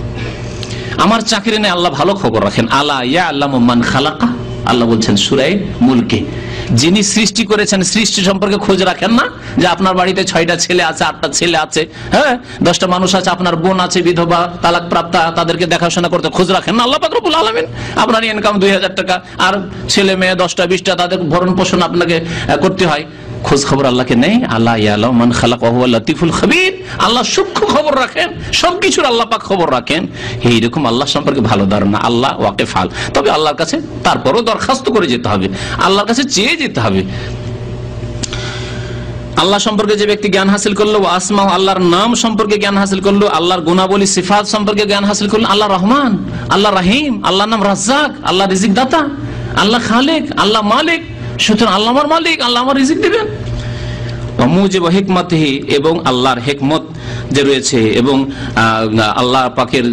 Speaker 1: আমার চাকরি নেই, আল্লাহ ভালো খবর রাখেন। আলা ইয়ালামু মান খালাকা, আল্লাহ বলছেন সূরা মুলকে, যিনি সৃষ্টি করেছেন সৃষ্টি সম্পর্কে খোঁজ রাখেন না? যে আপনার বাড়িতে 6টা ছেলে আছে, 8টা ছেলে আছে, হ্যাঁ 10টা মানুষ আছে, আপনার বোন আছে বিধবা, তালাক প্রাপ্তা, তাদেরকে দেখাশোনা করতে খোঁজ রাখেন না আল্লাহ পাক রব্বুল আলামিন? আপনার ইনকাম 2000 টাকা, আর ছেলে মেয়ে 10টা 20টা, তাদের ভরণ পোষণ আপনাকে করতে হয়, খোঁজ খবর আল্লাহকে নেই? আল্লাহ ইয়ালামু মান খালাকা ওয়া হুয়াল লাতিফুল খাবীর, আল্লাহ সূক্ষ্ম খবর রাখেন, সবকিছুর আল্লাহ পাক খবর রাখেন। এইরকম আল্লাহ সম্পর্কে ভালো ধারণা, আল্লাহ ওয়াকিফাল। তবে আল্লাহর কাছে তারপরও দরখাস্ত করে যেতে হবে, আল্লাহর কাছে চেয়ে যেতে হবে। আল্লাহ সম্পর্কে যে ব্যক্তি জ্ঞান হাসিল করলো, আসমা আল্লাহর নাম সম্পর্কে জ্ঞান হাসিল করলো, আল্লাহর গুণাবলী সিফাত সম্পর্কে জ্ঞান হাসিল করলো, আল্লাহ রহমান, আল্লাহ রাহিম, আল্লাহর নাম রাজ্জাক, আল্লাহ রিজিক দাতা, আল্লাহ খালেক, আল্লাহ মালিক, সুতরাং আল্লাহ আমার মালিক, আল্লাহ আমার রিজিক দিবেন। মুজিব হিকমতিহি, এবং আল্লাহর হিকমত যে রয়েছে এবং আল্লাহ পাকের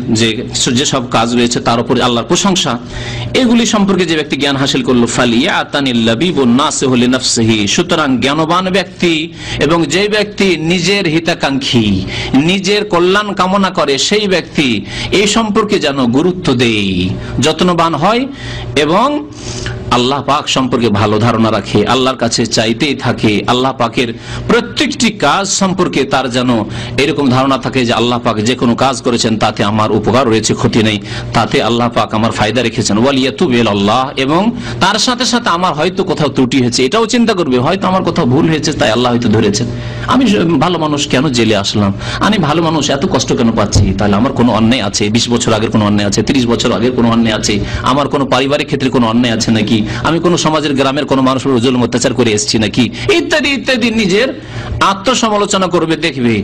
Speaker 1: যে সব কাজ রয়েছে তার উপর আল্লাহর প্রশংসা, এগুলি সম্পর্কে যে ব্যক্তি জ্ঞান হাসিল করলো, ফালিয়াতানিল লাবিবুন নাসিহু লিনাফসিহি, সুতরাং জ্ঞানবান ব্যক্তি এবং যে ব্যক্তি নিজের হিতাকাঙ্ক্ষী, নিজের কল্যাণ কামনা করে, সেই ব্যক্তি এই সম্পর্কে যেন গুরুত্ব দেয়, যত্নবান হয় এবং আল্লাহ পাক সম্পর্কে ভালো ধারণা রাখে, আল্লাহর কাছে চাইতেই থাকে, আল্লাহ পাকের প্রত্যেকটি কাজ সম্পর্কে তার যেন এরকম ধারণা থাকে যে আল্লাহ পাক যে কোনো কাজ করেছেন তাতে আমার উপকার রয়েছে, ক্ষতি নেই, তাতে আল্লাহ পাক আমার ফায়দা রেখেছেন। ওয়ালিয়াতুব ইলাল্লাহ, এবং তার সাথে সাথে আমার হয়তো কোথাও ত্রুটি হয়েছে এটাও চিন্তা করবে, হয়তো আমার কোথাও ভুল হয়েছে তাই আল্লাহ হয়তো ধরেছেন। আমি ভালো মানুষ, কেন জেলে আসলাম? আমি ভালো মানুষ, এত কষ্ট কেন পাচ্ছি? তাহলে আমার কোনো অন্যায় আছে, 20 বছর আগের কোনো অন্যায় আছে, 30 বছর আগের কোনো অন্যায় আছে, আমার কোনো পারিবারিক ক্ষেত্রে কোনো অন্যায় আছে নাকি, আমি কোন সমাজের গ্রামের কোন মানুষের জুলুম অত্যাচার করে এসেছি নাকি, ইত্যাদি ইত্যাদি নিজের আত্মসমালোচনা করবে, দেখবে,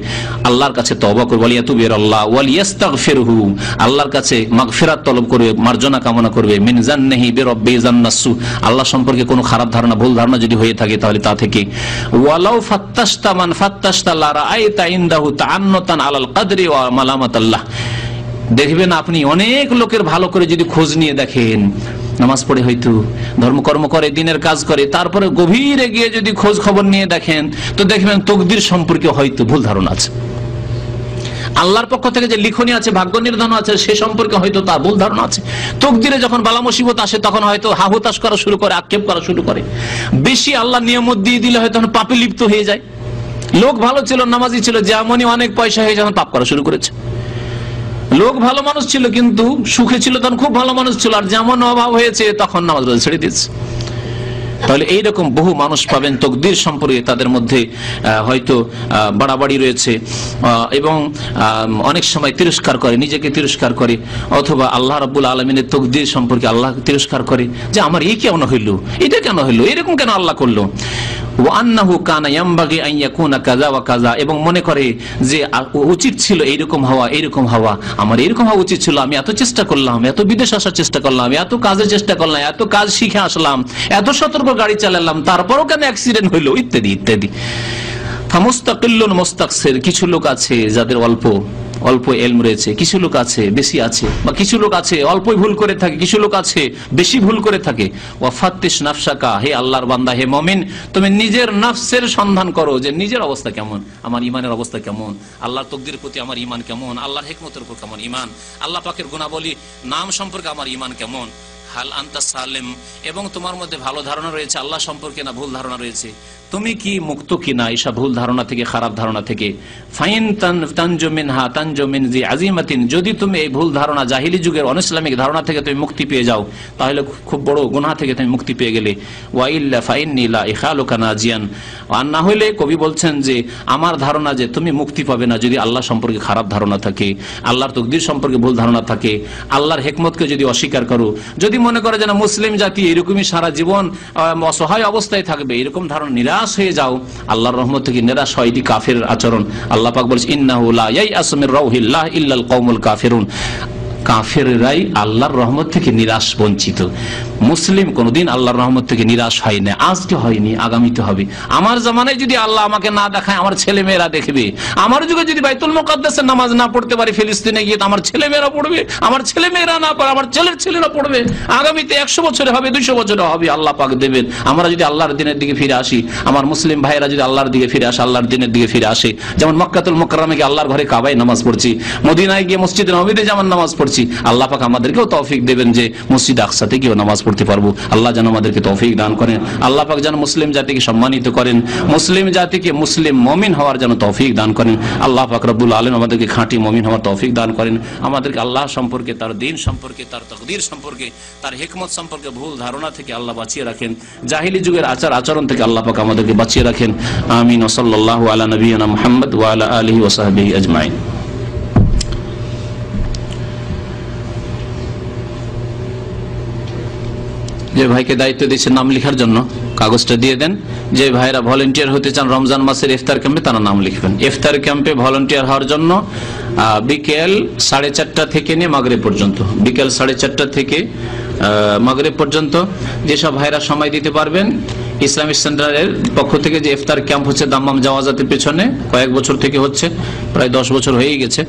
Speaker 1: আল্লাহর কাছে তওবা করবে, ওয়ালিয়াতুবু ইলাল্লাহ ওয়ালিয়াস্তাগফিরহু, আল্লাহর কাছে মাগফিরাত তলব করবে, মার্জনা কামনা করবে, মিন জান্নাহি বিরাব্বি জান্নাসু, আল্লাহ সম্পর্কে কোনো খারাপ ধারণা ভুল ধারণা যদি হয়ে থাকে তাহলে তা থেকে, ওয়ালাউ ফাত্তাশতা মান ফাত্তাশতা লা রাআইতা ইনদাহু তাআন্নুতান আলাল কদরি ওয়া মালামাতাল্লাহ, দেখবেন আপনি অনেক লোকের ভালো করে যদি খোঁজ নিয়ে দেখেন, নামাজ পড়ে হয়তো ধর্মকর্ম করে, দিনের কাজ করে, তারপরে গভীরে গিয়ে যদি খোঁজ খবর নিয়ে দেখেন তো দেখবেন তকদির সম্পর্কে হয়তো ভুল ধারণা আছে, আল্লাহর পক্ষ থেকে যে লিখনি আছে, ভাগ্য নির্ধারণ আছে, সে সম্পর্কে হয়তো তার ভুল ধারণা আছে। তকদিরে যখন বালা মুসিবত আসে তখন হয়তো হাহুতাশ করা শুরু করে, আক্ষেপ করা শুরু করে, বেশি আল্লাহ নিয়ামত দিয়ে দিলে হয়তো পাপে লিপ্ত হয়ে যায়। লোক ভালো ছিল, নামাজি ছিল, যেমনই অনেক পয়সা হয়ে যখন পাপ করা শুরু করেছে। লোক ভালো মানুষ ছিল, কিন্তু সুখে ছিল তখন খুব ভালো মানুষ ছিল, আর যেমন অভাব হয়েছে তখন নামাজ রোজা ছেড়ে দিয়েছে। তাহলে এইরকম বহু মানুষ পাবেন তকদির সম্পর্কে তাদের মধ্যে হয়তো বাড়াবাড়ি রয়েছে, এবং অনেক সময় তিরস্কার করে, নিজেকে তিরস্কার করে, অথবা আল্লাহ রাব্বুল আলামিনের তকদির সম্পর্কে আল্লাহ তিরস্কার করে, যে আমার এই কেন হইলো, এটা কেন হইলো, এরকম কেন আল্লাহ করলো, ওয়ান্নাহু কানা ইয়ামবাগি আন ইয়াকুনা কাযা ওয়া কাযা, এবং মনে করে যে উচিত ছিল এইরকম হওয়া, এইরকম হওয়া, আমার এরকম হওয়া উচিত ছিল, আমি এত চেষ্টা করলাম, এত বিদেশ আসার চেষ্টা করলাম, এত কাজের চেষ্টা করলাম, এত কাজ শিখে আসলাম, এত সতর্ক গাড়ি চালালাম, তারপরও কেন অ্যাক্সিডেন্ট হইলো, ইত্যাদি ইত্যাদি। ফামুস্তাকিল্লুন মুস্তাকসির, কিছু লোক আছে যাদের অল্প অল্প ইলম রয়েছে, কিছু লোক আছে বেশি আছে, বা কিছু লোক আছে অল্পই ভুল করে থাকে, কিছু লোক আছে বেশি ভুল করে থাকে। ওয়াফাত্তিশ নাফসাকা, হে আল্লাহর বান্দা, হে মুমিন, তুমি নিজের নফসের সন্ধান করো যে নিজের অবস্থা কেমন, আমার ইমানের অবস্থা কেমন, আল্লাহর তকদিরের প্রতি আমার ইমান কেমন, আল্লাহর হিকমতের উপর কেমন ইমান, আল্লাহ পাকের গুণাবলী নাম সম্পর্কে আমার ইমান কেমন, হাল আনতা সালেম, এবং তোমার মধ্যে ভালো ধারণা রয়েছে আল্লাহ সম্পর্কে না ভুল ধারণা রয়েছে, তুমি কি মুক্ত কিনা এসব ভুল ধারণা থেকে, খারাপ ধারণা থেকে। ফাইন তানজু মিনহা তানজু মিন জি আজিমাতিন, যদি তুমি এই ভুল ধারণা, জাহিলি যুগের অনইসলামিক ধারণা থেকে তুমি মুক্তি পেয়ে যাও, তাহলে খুব বড় গুনাহ থেকে তুমি মুক্তি পেয়ে গেলে। ওয়াইল্লা ফাইন্নী লা ইখালুকা নাজিয়ান, আর না হলে কবি বলছেন যে আমার ধারণা যে তুমি মুক্তি পাবে না যদি আল্লাহ সম্পর্কে খারাপ ধারণা থাকে, আল্লাহর তকদির সম্পর্কে ভুল ধারণা থাকে, আল্লাহর হিকমতকে যদি অস্বীকার করো, যদি মনে করে যেন মুসলিম জাতি এরকমই সারা জীবন অসহায় অবস্থায় থাকবে, এরকম ধারণা, নিরাশ হয়ে যাও, আল্লাহর রহমত থেকে নিরাশ হয়, এটি কাফের আচরণ। আল্লাহ পাক বলেছেন ইন্নাহু লা ইয়াইআসু মির রাউহিল্লাহ ইল্লাল কওমুল কাফিরুন, কাফেররাই আল্লাহর রহমত থেকে নিরাশ বঞ্চিত। মুসলিম কোনদিন আল্লাহর রহমত থেকে নিরাশ হয় না, আজকে হয়নি, আগামীতে হবে। আমার জামানায় যদি আল্লাহ আমাকে না দেখায়, আমার ছেলে মেয়েরা দেখবে। আমার যুগে যদি বাইতুল মুকাদ্দাসের নামাজ না পড়তে পারি ফিলিস্তিনে গিয়ে, আমার ছেলে মেয়েরা পড়বে, আমার ছেলে মেয়েরা না পারে আমার ছেলের ছেলেরা পড়বে। আগামীতে 100 বছরে হবে, 200 বছরে হবে, আল্লাহ পাক দেবেন। আমরা যদি আল্লাহর দিনের দিকে ফিরে আসি, আমার মুসলিম ভাইয়েরা যদি আল্লাহর দিকে ফিরে আসে, আল্লাহর দিনের দিকে ফিরে আসে, যেমন মক্কাতুল মুকাররমে গিয়ে আল্লাহর ঘরে কাবায় নামাজ পড়ছি, মদিনায় গিয়ে মসজিদে নববীতে যেমন নামাজ পড়ছি, আল্লাহ পাক আমাদেরকেও তৌফিক দেবেন যে মসজিদ আকসাতে গিয়ে নামাজ পড়তে পারবো। আল্লাহ যেন আমাদেরকে তৌফিক দান করেন। আল্লাহ পাক যেন মুসলিম জাতিকে সম্মানিত করেন, মুসলিম জাতিকে মুসলিম মুমিন হওয়ার যেন তৌফিক দান করেন। আল্লাহ পাক রব্বুল আলামিন আমাদেরকে খাঁটি মুমিন হওয়ার তৌফিক দান করেন। আমাদেরকে আল্লাহ সম্পর্কে, তার দ্বীন সম্পর্কে, তার তাকদীর সম্পর্কে, তার হিকমত সম্পর্কে ভুল ধারণা থেকে আল্লাহ বাঁচিয়ে রাখেন। জাহিলি যুগের আচার আচরণ থেকে আল্লাহ পাক আমাদেরকে বাঁচিয়ে রাখেন। আমিন। সাল্লাল্লাহু আলা নবিয়িনা মুহাম্মদ ওয়া আলা আলিহি ওয়া সাহবিহি আজমাইন। যে ভাইকে দায়িত্ব দিয়েছে নাম লেখার জন্য, কাগজটা দিয়ে দেন। যে ভাইরা ভলেন্টিয়ার হতে চান রমজান মাসের ইফতার ক্যাম্পে, তারা নাম লিখবেন। ইফতার ক্যাম্পে ভলেন্টিয়ার হওয়ার জন্য বিকেল 4:30 থেকে নিয়ে মাগরিব পর্যন্ত, বিকেল 4:30 থেকে মাগরিব পর্যন্ত যেসব ভাইরা সময় দিতে পারবেন, ইসলামিক সেন্টারের পক্ষ থেকে যে ইফতার ক্যাম্প হচ্ছে দাম্মাম জাওয়াজাতের পেছনে, কয়েক বছর থেকে হচ্ছে, প্রায় 10 বছর হয়ে গেছে।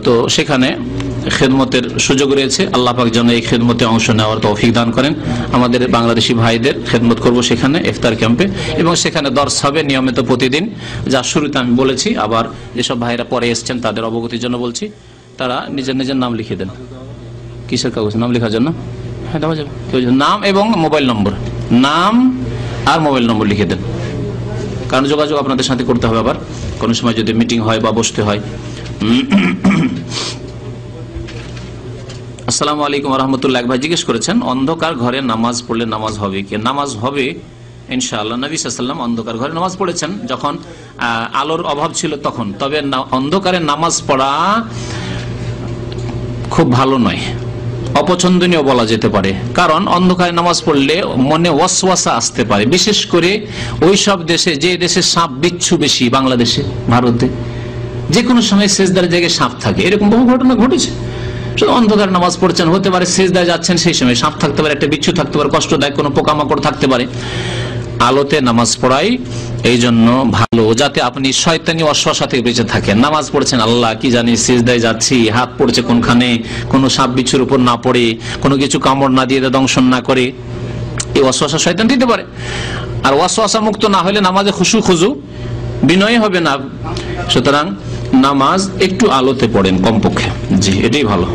Speaker 1: তো সেখানে খেদমতের সুযোগ রয়েছে। আল্লাহ পাক যেন এই খেদমতে অংশ নেওয়ার তৌফিক দান করেন। আমাদের বাংলাদেশি ভাইদের খেদমত করব সেখানে ইফতার ক্যাম্পে, এবং সেখানে দর্স হবে নিয়মিত প্রতিদিন, যা শুরুতে আমি বলেছি। আবার যেসব ভাইরা পরে এসছেন তাদের অবগতির জন্য বলছি, তারা নিজের নিজের নাম লিখে দেন। কিসের কাগজ? নাম লেখার জন্য? হ্যাঁ, দেওয়া যাবে। নাম এবং মোবাইল নম্বর, নাম আর মোবাইল নম্বর লিখে দেন, কারণ যোগাযোগ আপনাদের সাথে করতে হবে আবার কোনো সময় যদি মিটিং হয় বা বসতে হয়। আসসালামু আলাইকুম রহমতুল্লাহ। ভাই জিজ্ঞেস করেছেন অন্ধকার ঘরে নামাজ পড়লে নামাজ হবে কি? নামাজ হবে ইনশাআল্লাহ। নবী সাল্লাল্লাহু আলাইহি ওয়াসাল্লাম অন্ধকার ঘরে নামাজ পড়েছেন যখন আলোর অভাব ছিল তখন। তবে অন্ধকারে নামাজ পড়া খুব ভালো নয়, অপছন্দনীয় বলা যেতে পারে। কারণ অন্ধকারে নামাজ পড়লে মনে ওয়াসওয়াসা আসতে পারে, বিশেষ করে ওই সব দেশে, যে দেশে সাপ বিচ্ছু বেশি, বাংলাদেশে, ভারতে, যে কোনো সময় সেজদার জায়গায় সাপ থাকে, এরকম বহু ঘটনা ঘটেছে। অন্ধকার নামাজ পড়ছেন, হতে পারে সেজদায় যাচ্ছেন, সেই সময় সাপ থাকতে পারে, একটা বিচ্ছু থাকতে পারে, কষ্টদায়ক কোনো পোকামাকড় থাকতে পারে। আলোতে নামাজ পড়াই এই জন্য ভালো, যাতে আপনি শয়তানি ওয়াসওয়াসা থেকে বেঁচে থাকেন। নামাজ পড়ছেন, আল্লাহ কি জানি সিজদায় যাচ্ছি, হাত পড়ছে কোনখানে, কোনো সাপ বিচ্ছুর উপর না পড়ে, কোনো কিছু কামড় না দিয়ে দংশন না করে, এই ওয়াসওয়াসা শয়তান দিতে পারে। আর ওয়াসওয়াসা মুক্ত না হলে নামাজে খুশু খুজু বিনয় হবে না। সুতরাং নামাজ একটু আলোতে পড়েন কমপক্ষে, জি, এটাই ভালো।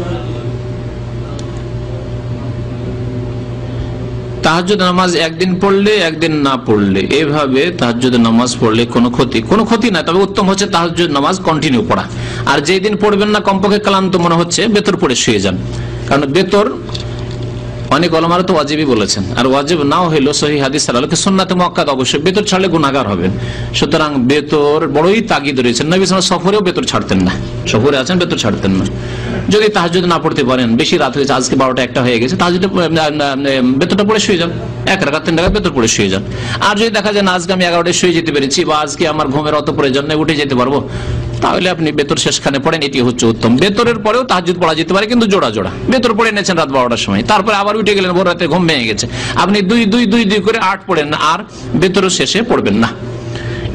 Speaker 1: তাহাজ্জুদ নামাজ একদিন পড়লে একদিন না পড়লে, এভাবে তাহাজ্জুদ নামাজ পড়লে কোনো ক্ষতি না, তবে উত্তম হচ্ছে তাহাজ্জুদ নামাজ কন্টিনিউ পড়া। আর যেদিন পড়বেন না, কমপক্ষে ক্লান্ত মনে হচ্ছে, বেতর পড়ে শুয়ে যান। কারণ বেতর অনেক ওলামারা তো ওয়াজিবই বলেছেন, আর ওয়াজিব নাও হইলো সহিহ হাদিস আলোকে সুন্নাতে মুআক্কাদ অবশ্যই, বেতর ছাড়লে গুনাহগার হবেন। সুতরাং বেতর বড়ই তাগিদ রয়েছে। নবী সাল্লাল্লাহু আলাইহি ওয়াসাল্লাম সফরেও বেতর ছাড়তেন না, সফরে আছেন বেতর ছাড়তেন না। যদি তাহাজ্জুদ না পড়তে পারেন, বেশি রাত হয়েছে, আজকে 12টা 1টা হয়ে গেছে, তাহাজ্জুদ বেতরটা পড়ে শুয়ে যান, 1 রাকাত 3 রাকাত বেতর পড়ে শুয়ে যান। আর যদি দেখা যায় না আজকে আমি 11টায় শুয়ে যেতে পেরেছি, বা আজকে আমার ঘুমের অত প্রয়োজন নেই, উঠে যেতে পারবো, তাহলে আপনি বেতর শেষখানে পড়েন, এটি হচ্ছে উত্তম। বেতরের পরেও তাহাজ্জুদ পড়া যেতে পারে, কিন্তু জোড়া জোড়া। বেতর পড়ে নিয়েছেন রাত 12টার সময়, তারপরে আবার উঠে গেলেন, ভোর রাতে ঘুম ভেঙে গেছে, আপনি 2 করে 8 পড়েন না, আর বেতর শেষে পড়বেন না।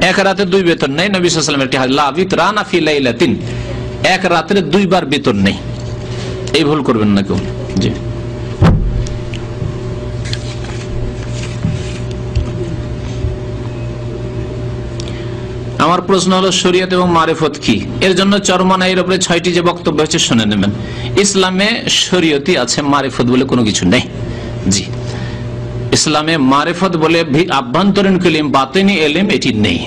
Speaker 1: 1 রাতে 2 বেতর নেই। নবী সাল্লাল্লাহু আলাইহি ওয়াসাল্লামের একটি হাদিস, লা বিতরানা ফি লাইলাতিন, 1 রাতে 2 বার বেতর নেই। এই ভুল করবেন না কেউ, জি। আমার প্রশ্ন হলো শরীয়ত এবং মারিফত কি? এর জন্য চরমনাইয়ের উপরে 6টি যে বক্তব্য হচ্ছে শুনে নেবেন। ইসলামে শরীয়তই আছে, মারিফত বলে কোনো কিছু নেই, জি। ইসলামে মারিফত বলে আভ্যন্তরীণ ইলম, বাতিনি ইলম এটি নেই।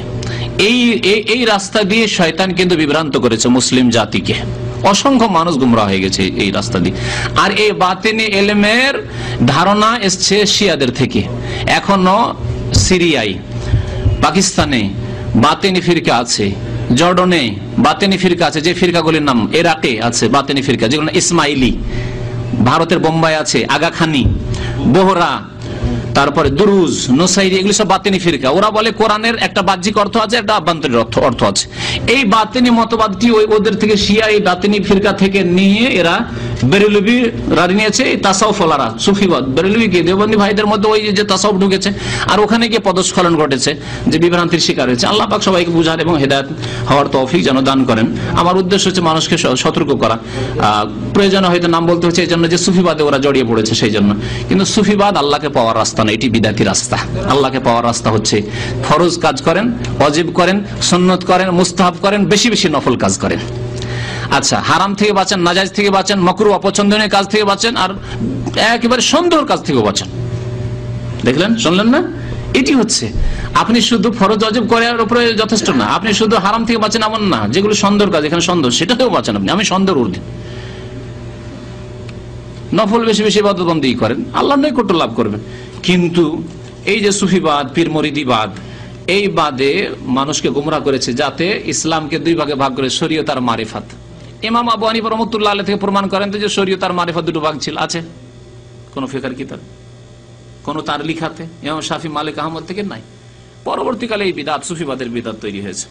Speaker 1: এই রাস্তা দিয়ে শয়তান কিন্তু বিভ্রান্ত করেছে মুসলিম জাতিকে, অসংখ্য মানুষ গুমরাহ হয়ে গেছে এই রাস্তা দিয়ে। আর এই বাতিনি ইলমের ধারণা এসছে শিয়াদের থেকে। এখনো সিরিয়ায়, পাকিস্তানে বাতিনি ফিরকা আছে, জর্ডনে বাতিনি ফিরকা আছে, যে ফিরকাগুলির নাম, ইরাকে আছে বাতিনি ফিরকা, যেগুলো ইসমাইলি, ভারতের বোম্বাই আছে আগাখানি, বোহরা, তারপরে দুরুজ, নোসাইরি, এগুলি সব বাতিনি ফিরকা। ওরা বলে কোরআনের একটা বাহ্যিক অর্থ আছে, একটা আভ্যন্তরীণ অর্থ আছে। এই বাতিনি মতবাদটি ওদের থেকে শিয়া, এই বাতিনি ফিরকা থেকে নিয়ে এরা বেরেলভি নিয়েছে, তাসাউফলারা সুফিবাদ, বেরেলভি কি দেওবন্দি ভাইদের মধ্যে ওই যে তাসাউফ ঢুকেছে, আর ওখানে গিয়ে পদস্খলন ঘটেছে, যে বিভ্রান্তির শিকার হয়েছে। আল্লাহ পাক সবাইকে বুঝান এবং হেদায়েত হওয়ার তৌফিক যেন দান করেন। আমার উদ্দেশ্য হচ্ছে মানুষকে সতর্ক করা। প্রয়োজন হয়তো নাম বলতে হচ্ছে এই জন্য যে সুফিবাদে ওরা জড়িয়ে পড়েছে সেই জন্য, কিন্তু সুফিবাদ আল্লাহকে পাওয়ার রাস্তা না, এটি বিদাতি রাস্তা। আল্লাহকে পাওয়ার রাস্তা হচ্ছে ফরজ কাজ করেন, ওয়াজিব করেন, সুন্নত করেন, মুস্তাহাব করেন, বেশি বেশি নফল কাজ করেন। আচ্ছা, হারাম থেকে বাঁচেন, নাজায়েজ থেকে বাঁচেন, মাকরুহ অপছন্দনীয় কাজ থেকে বাঁচেন, আর একেবারে সন্দেহের কাজ থেকে বাঁচেন। দেখলেন, শুনলেন না? এটি হচ্ছে, আপনি শুধু ফরজ ওয়াজিব করার উপরে যথেষ্ট না, আপনি শুধু হারাম থেকে বাঁচেন এমন না, যেগুলো সন্দেহের কাজ, এখানে সন্দেহ, সেটাতেও বাঁচেন আপনি। আমি সন্দেহের ঊর্ধ্বে, নফল বেশি বেশি ইবাদত বন্দেগী করেন, আল্লাহর নৈকট্য লাভ করবেন। কিন্তু এই যে সুফিবাদ, পীর মুরিদিবাদ, এই বাদে মানুষকে গোমরাহ করেছে, যাতে ইসলামকে দুই ভাগে ভাগ করে শরীয়ত আর মারিফাত। ইমাম আবু হানিফা রাহমাতুল্লাহ আলাইহি থেকে প্রমাণ করেন যে শরীয়ত আর মারিফাত দুটো ভাগ ছিল, আছে কোন ফিকহের কিতাব, কোন তার লিখাতে? ইমাম শাফি, মালিক, আহমদ থেকে নাই। পরবর্তীকালে এই বিদআত, সুফিবাদের বিদআত তৈরি হয়েছে।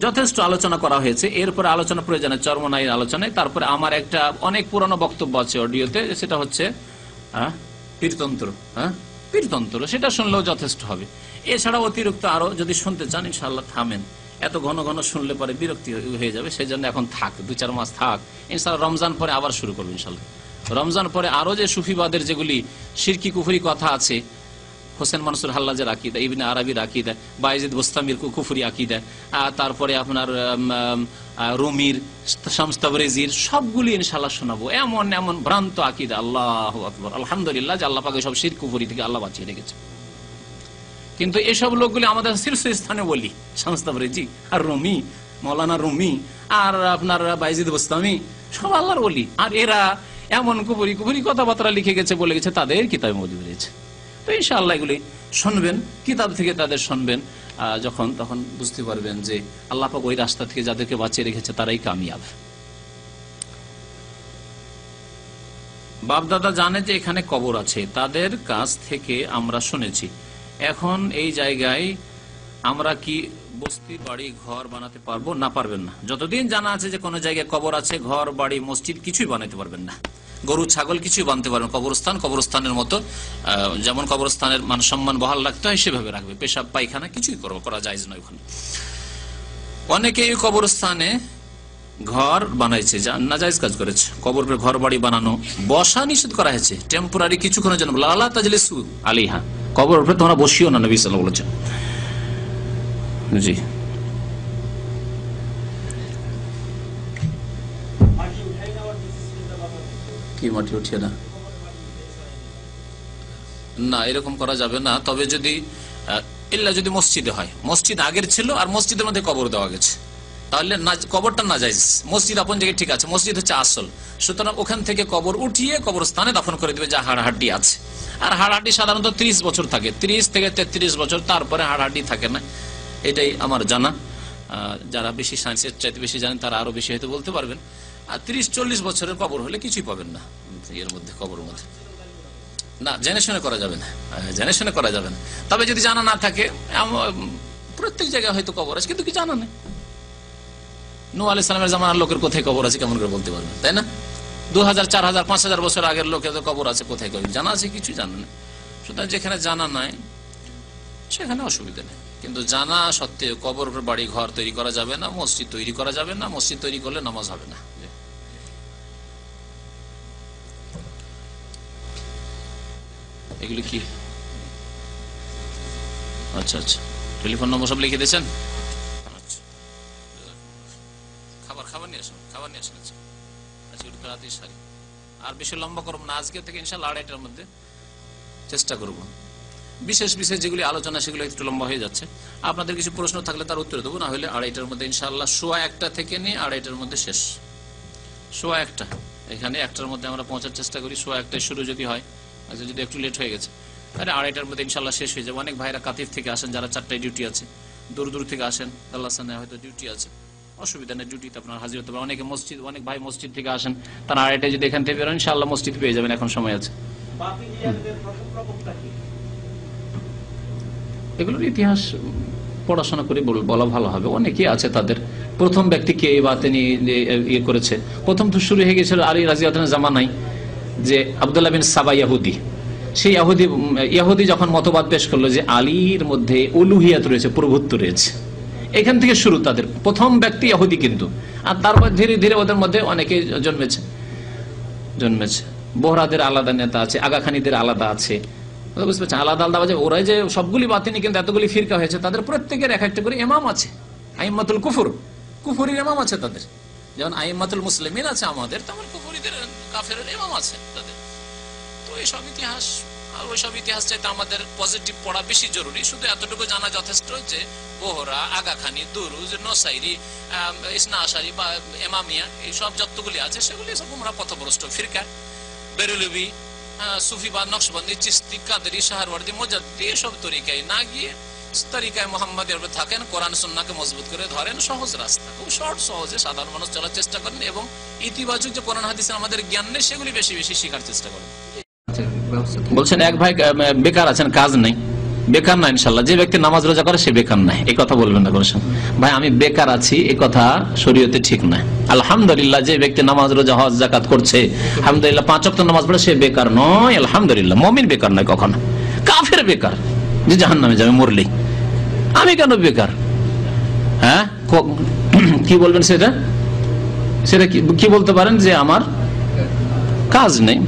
Speaker 1: যথেষ্ট আলোচনা করা হয়েছে, এরপরে আলোচনা প্রয়োজনে চরমনাই আলোচনায়। তারপরে আমার একটা অনেক পুরানো বক্তব্য আছে অডিওতে, সেটা হচ্ছে পীরতন্ত্র। পীরতন্ত্র, সেটা শুনলেও যথেষ্ট হবে। এছাড়া অতিরিক্ত আরো যদি শুনতে চান, ইনশাআল্লাহ থামেন, এত ঘন ঘন শুনলে পরে বিরক্তি হয়ে যাবে, সেই জন্য এখন থাক, 2-4 মাস থাক, ইনশাআল্লাহ রমজান পরে আবার শুরু করবো ইনশাআল্লাহ। রমজান পরে আরো যে সুফিবাদের যেগুলি শিরকি কুফরি কথা আছে, হোসেন মানসুর হাল্লাজের আকিদা, ইবনে আরাবির আকিদা, বায়েজিদ বুস্তামির কুফরি আকিদা, তারপরে আপনার রুমির, শামস তাবরেজির, সবগুলি ইনশাআল্লাহ শোনাবো। এমন এমন ভ্রান্ত আকিদা, আল্লাহু আকবার, আলহামদুলিল্লাহ যে আল্লাহ পাক সব শিরক কুফরি থেকে আল্লাহ বাঁচিয়ে রেখেছে। কিন্তু এসব লোকগুলি আমাদের শীর্ষস্থানে বলি, শামস তাবরেজি আর রুমি, মৌলানা রুমি আর আপনার বায়েজিদ বুস্তামি, সব আল্লাহর ওলি। আর এরা এমন কুফরি কুফরি কথাবার্তা লিখে গেছে, বলে গেছে, তাদের কিতাবে মওজুদ রয়েছে। তো ইনশাআল্লাহ এগুলি শুনবেন, কিতাব থেকে তাদের শুনবেন, যখন তখন বুঝতে পারবেন যে আল্লাহ পাক ওই রাস্তা থেকে যাদেরকে বাঁচিয়ে রেখেছে তারাই কামিয়াব। বাপদাদা জানে যে এখানে কবর আছে, তাদের কাছ থেকে আমরা শুনেছি। এখন এই জায়গায় আমরা কি বস্তি, বাড়ি, ঘর বানাতে পারবো? না, পারবেন না। যতদিন জানা আছে যে কোনো জায়গায় কবর আছে, ঘর, বাড়ি, মসজিদ কিছুই বানাতে পারবেন না। গরু, ছাগল কিছুই বানতে পারবেন। কবরস্থান কবরস্থানের মতো, যেমন কবরস্থানের মান সম্মান বহাল রাখতে হয় সেভাবে রাখবে। পেশাব, পায়খানা কিছুই করা যায় না ওখানে। অনেকেই কবরস্থানে ঘর বানাইছে, নাজায়েজ কাজ করেছে। কবরের ঘর বাড়ি বানানো, বসা নিষেধ করা হয়েছে টেম্পোরারি কিছুক্ষণের জন্য, লা তাজলিসু আলাইহা, কবরের উপরে তোমরা বসিও না, নবী সাল্লাল্লাহু আলাইহি ওয়াসাল্লাম বলেছেন। জি, কি মাটি উঠিয়ে না, না এরকম করা যাবে না। তবে যদি যদি মসজিদে হয়, মসজিদ আগের ছিল আর মসজিদের মধ্যে কবর দেওয়া গেছে, তাহলে কবরটা নাজায়েজ। মসজিদ আপন জায়গায় ঠিক আছে, মসজিদ হচ্ছে আসল, সুতরাং ওখান থেকে কবর উঠিয়ে কবরস্থানে দাফন করে দেবে যা হাড়হাড্ডি আছে। আর হাড়হাড্ডি সাধারণত 30 বছর থাকে, 30 থেকে 33 বছর, তারপরে হাড়হাড্ডি থাকে না, এটাই আমার জানা। যারা বেশি সায়েন্সের চাইতে বেশি জানেন তারা আরো বেশি হয়তো বলতে পারবেন। আর 30-40 বছরের কবর হলে কিছুই পাবেন না এর মধ্যে, কবরের মধ্যে না, জেনে শুনে করা যাবে না, জেনে শুনে করা যাবে না। তবে যদি জানা না থাকে, প্রত্যেক জায়গায় হয়তো কবর আছে কিন্তু কি জানা নেই। নূহ আলাইহিস সালামের জামানার লোকের কোথায় কবর আছে কেমন করে বলতে পারবেন, তাই না? 2000, 4000, 5000 বছর আগের লোকের কবর আছে, কোথায় কবর জানা আছে? কিছু জানা নেই। সুতরাং যেখানে জানা নাই সেখানে অসুবিধা নেই, কিন্তু জানা সত্ত্বেও কবর বাড়ি ঘর তৈরি করা যাবে না, মসজিদ তৈরি করা যাবে না। মসজিদ তৈরি করলে নামাজ হবে না। এগুলি কি? আচ্ছা আচ্ছা, টেলিফোন নম্বর সব লিখে দিয়েছেন? আচ্ছা, খাবার নিয়ে আসুন, খাবার নিয়ে আসুন। আচ্ছা, রাতে সারি। আর বেশি লম্বা করব না, আজকে থেকে ইনশাআল্লাহ 2:30টার মধ্যে চেষ্টা করব। বিশেষ বিশেষ যেগুলি আলোচনা সেগুলো একটু লম্বা হয়ে যাচ্ছে। আপনাদের কিছু প্রশ্ন থাকলে তার উত্তর দেবো, না হলে 2:30টার মধ্যে ইনশাআল্লাহ, 1:15 থেকে নিয়ে 2:30টার মধ্যে শেষ। 1:15 এখানে 1টার মধ্যে আমরা পৌঁছার চেষ্টা করি। 1:15 শুরু যদি হয়, আচ্ছা যদি একটু লেট হয়ে গেছে তাহলে 2:30টার মধ্যে ইনশাআল্লাহ শেষ হয়ে যাবে। অনেক ভাইরা কাতিফ থেকে আসেন, যারা 4টায় ডিউটি আছে, দূর দূর থেকে আসেন, আল্লাহ হয়তো ডিউটি আছে, অসুবিধা নেই, ডিউটিতে আপনার হাজির হতে পারেন। অনেক ভাই মসজিদ থেকে আসেন, তারা আড়াইটায় যদি এখান থেকে বেরোন ইনশাআল্লাহ মসজিদ পেয়ে যাবেন, এখন সময় আছে। এগুলোর ইতিহাস পড়াশোনা করে বলা ভালো হবে। অনেকেই আছে তাদের প্রথম ব্যক্তি কে এই বাতে নিয়ে ইয়ে করেছে। প্রথম তো শুরু হয়ে গেছিল আলী রাদিয়াল্লাহু জামানায়, যে আব্দুল্লাহ বিন সাবা ইয়াহুদি, সেই ইয়াহুদি যখন মতবাদ পেশ করলো যে আলীর মধ্যে উলুহিয়াত রয়েছে, প্রভুত্ব রয়েছে, এখান থেকে শুরু তাদের প্রথম ব্যক্তি ইহুদি কিন্তু। আর তারপর ধীরে ধীরে ওদের মধ্যে অনেকে জন্মেছে। বোহরাদের আলাদা নেতা আছে, আগাখানিদের আলাদা আছে, বুঝতে পারছেন, আলাদা আলাদা। ওরা যে সবগুলি বাতিনি কিন্তু এতগুলি ফিরকা হয়েছে, তাদের প্রত্যেকের এক একটা করে ইমাম আছে। আইম্মাতুল কুফুরির ইমাম আছে তাদের, যেমন আইম্মাতুল মুসলিমিন আছে আমাদের, তেমন কুফুরিদের কাফেরের ইমাম আছে তাদের। তো এইসব ইতিহাস আর ওইসব ইতিহাস চাইতে আমাদের পজিটিভ পড়া বেশি জরুরি। শুধু এতটুকু জানা যথেষ্ট যে বোহরা, আগাখানি, দুরুজ, নসাইরি, ইসনা আশারি বা এমামিয়া, এইসব যতগুলি আছে সেগুলি সব গুমরা পথভ্রষ্ট ফিরকা। বেরেলভি, সুফিবাদ, নকশবন্দি, চিস্তি, কাদরি, শাহরওয়ার্দি, মুজাদ্দি, এসব তরিকায় না গিয়ে তরিকায় মুহাম্মাদের উপর থাকেন, কোরআন সুন্নাহকে মজবুত করে ধরেন, সহজ রাস্তা, খুব সহজে সাধারণ মানুষ চলার চেষ্টা করেন এবং ইতিবাচক যে কোরআন হাদিসের আমাদের জ্ঞান নেই সেগুলি বেশি বেশি শেখার চেষ্টা করেন। বলছেন এক ভাই বেকার আছেন, কাজ নেই। বেকার না ইনশাল্লাহ, যে ব্যক্তি নামাজ রোজা করে সে বেকার নাই, এই কথা বলবেন না করেছেন। ভাই আমি বেকার আছি এই কথা শরীয়তে ঠিক না। আলহামদুলিল্লাহ, যে ব্যক্তি নামাজ রোজা হজ জাকাত করছে, আলহামদুলিল্লাহ 5 ওয়াক্ত নামাজ পড়ে, সে বেকার নয়। আলহামদুলিল্লাহ, মুমিন বেকার নয় কখনো। কাফের বেকার, যে জাহান্নামে যাবে মরলেই। আমি কেন বেকার? হ্যাঁ, কি বলবেন সেটা কি বলতে পারেন যে আমার কাজ নেই।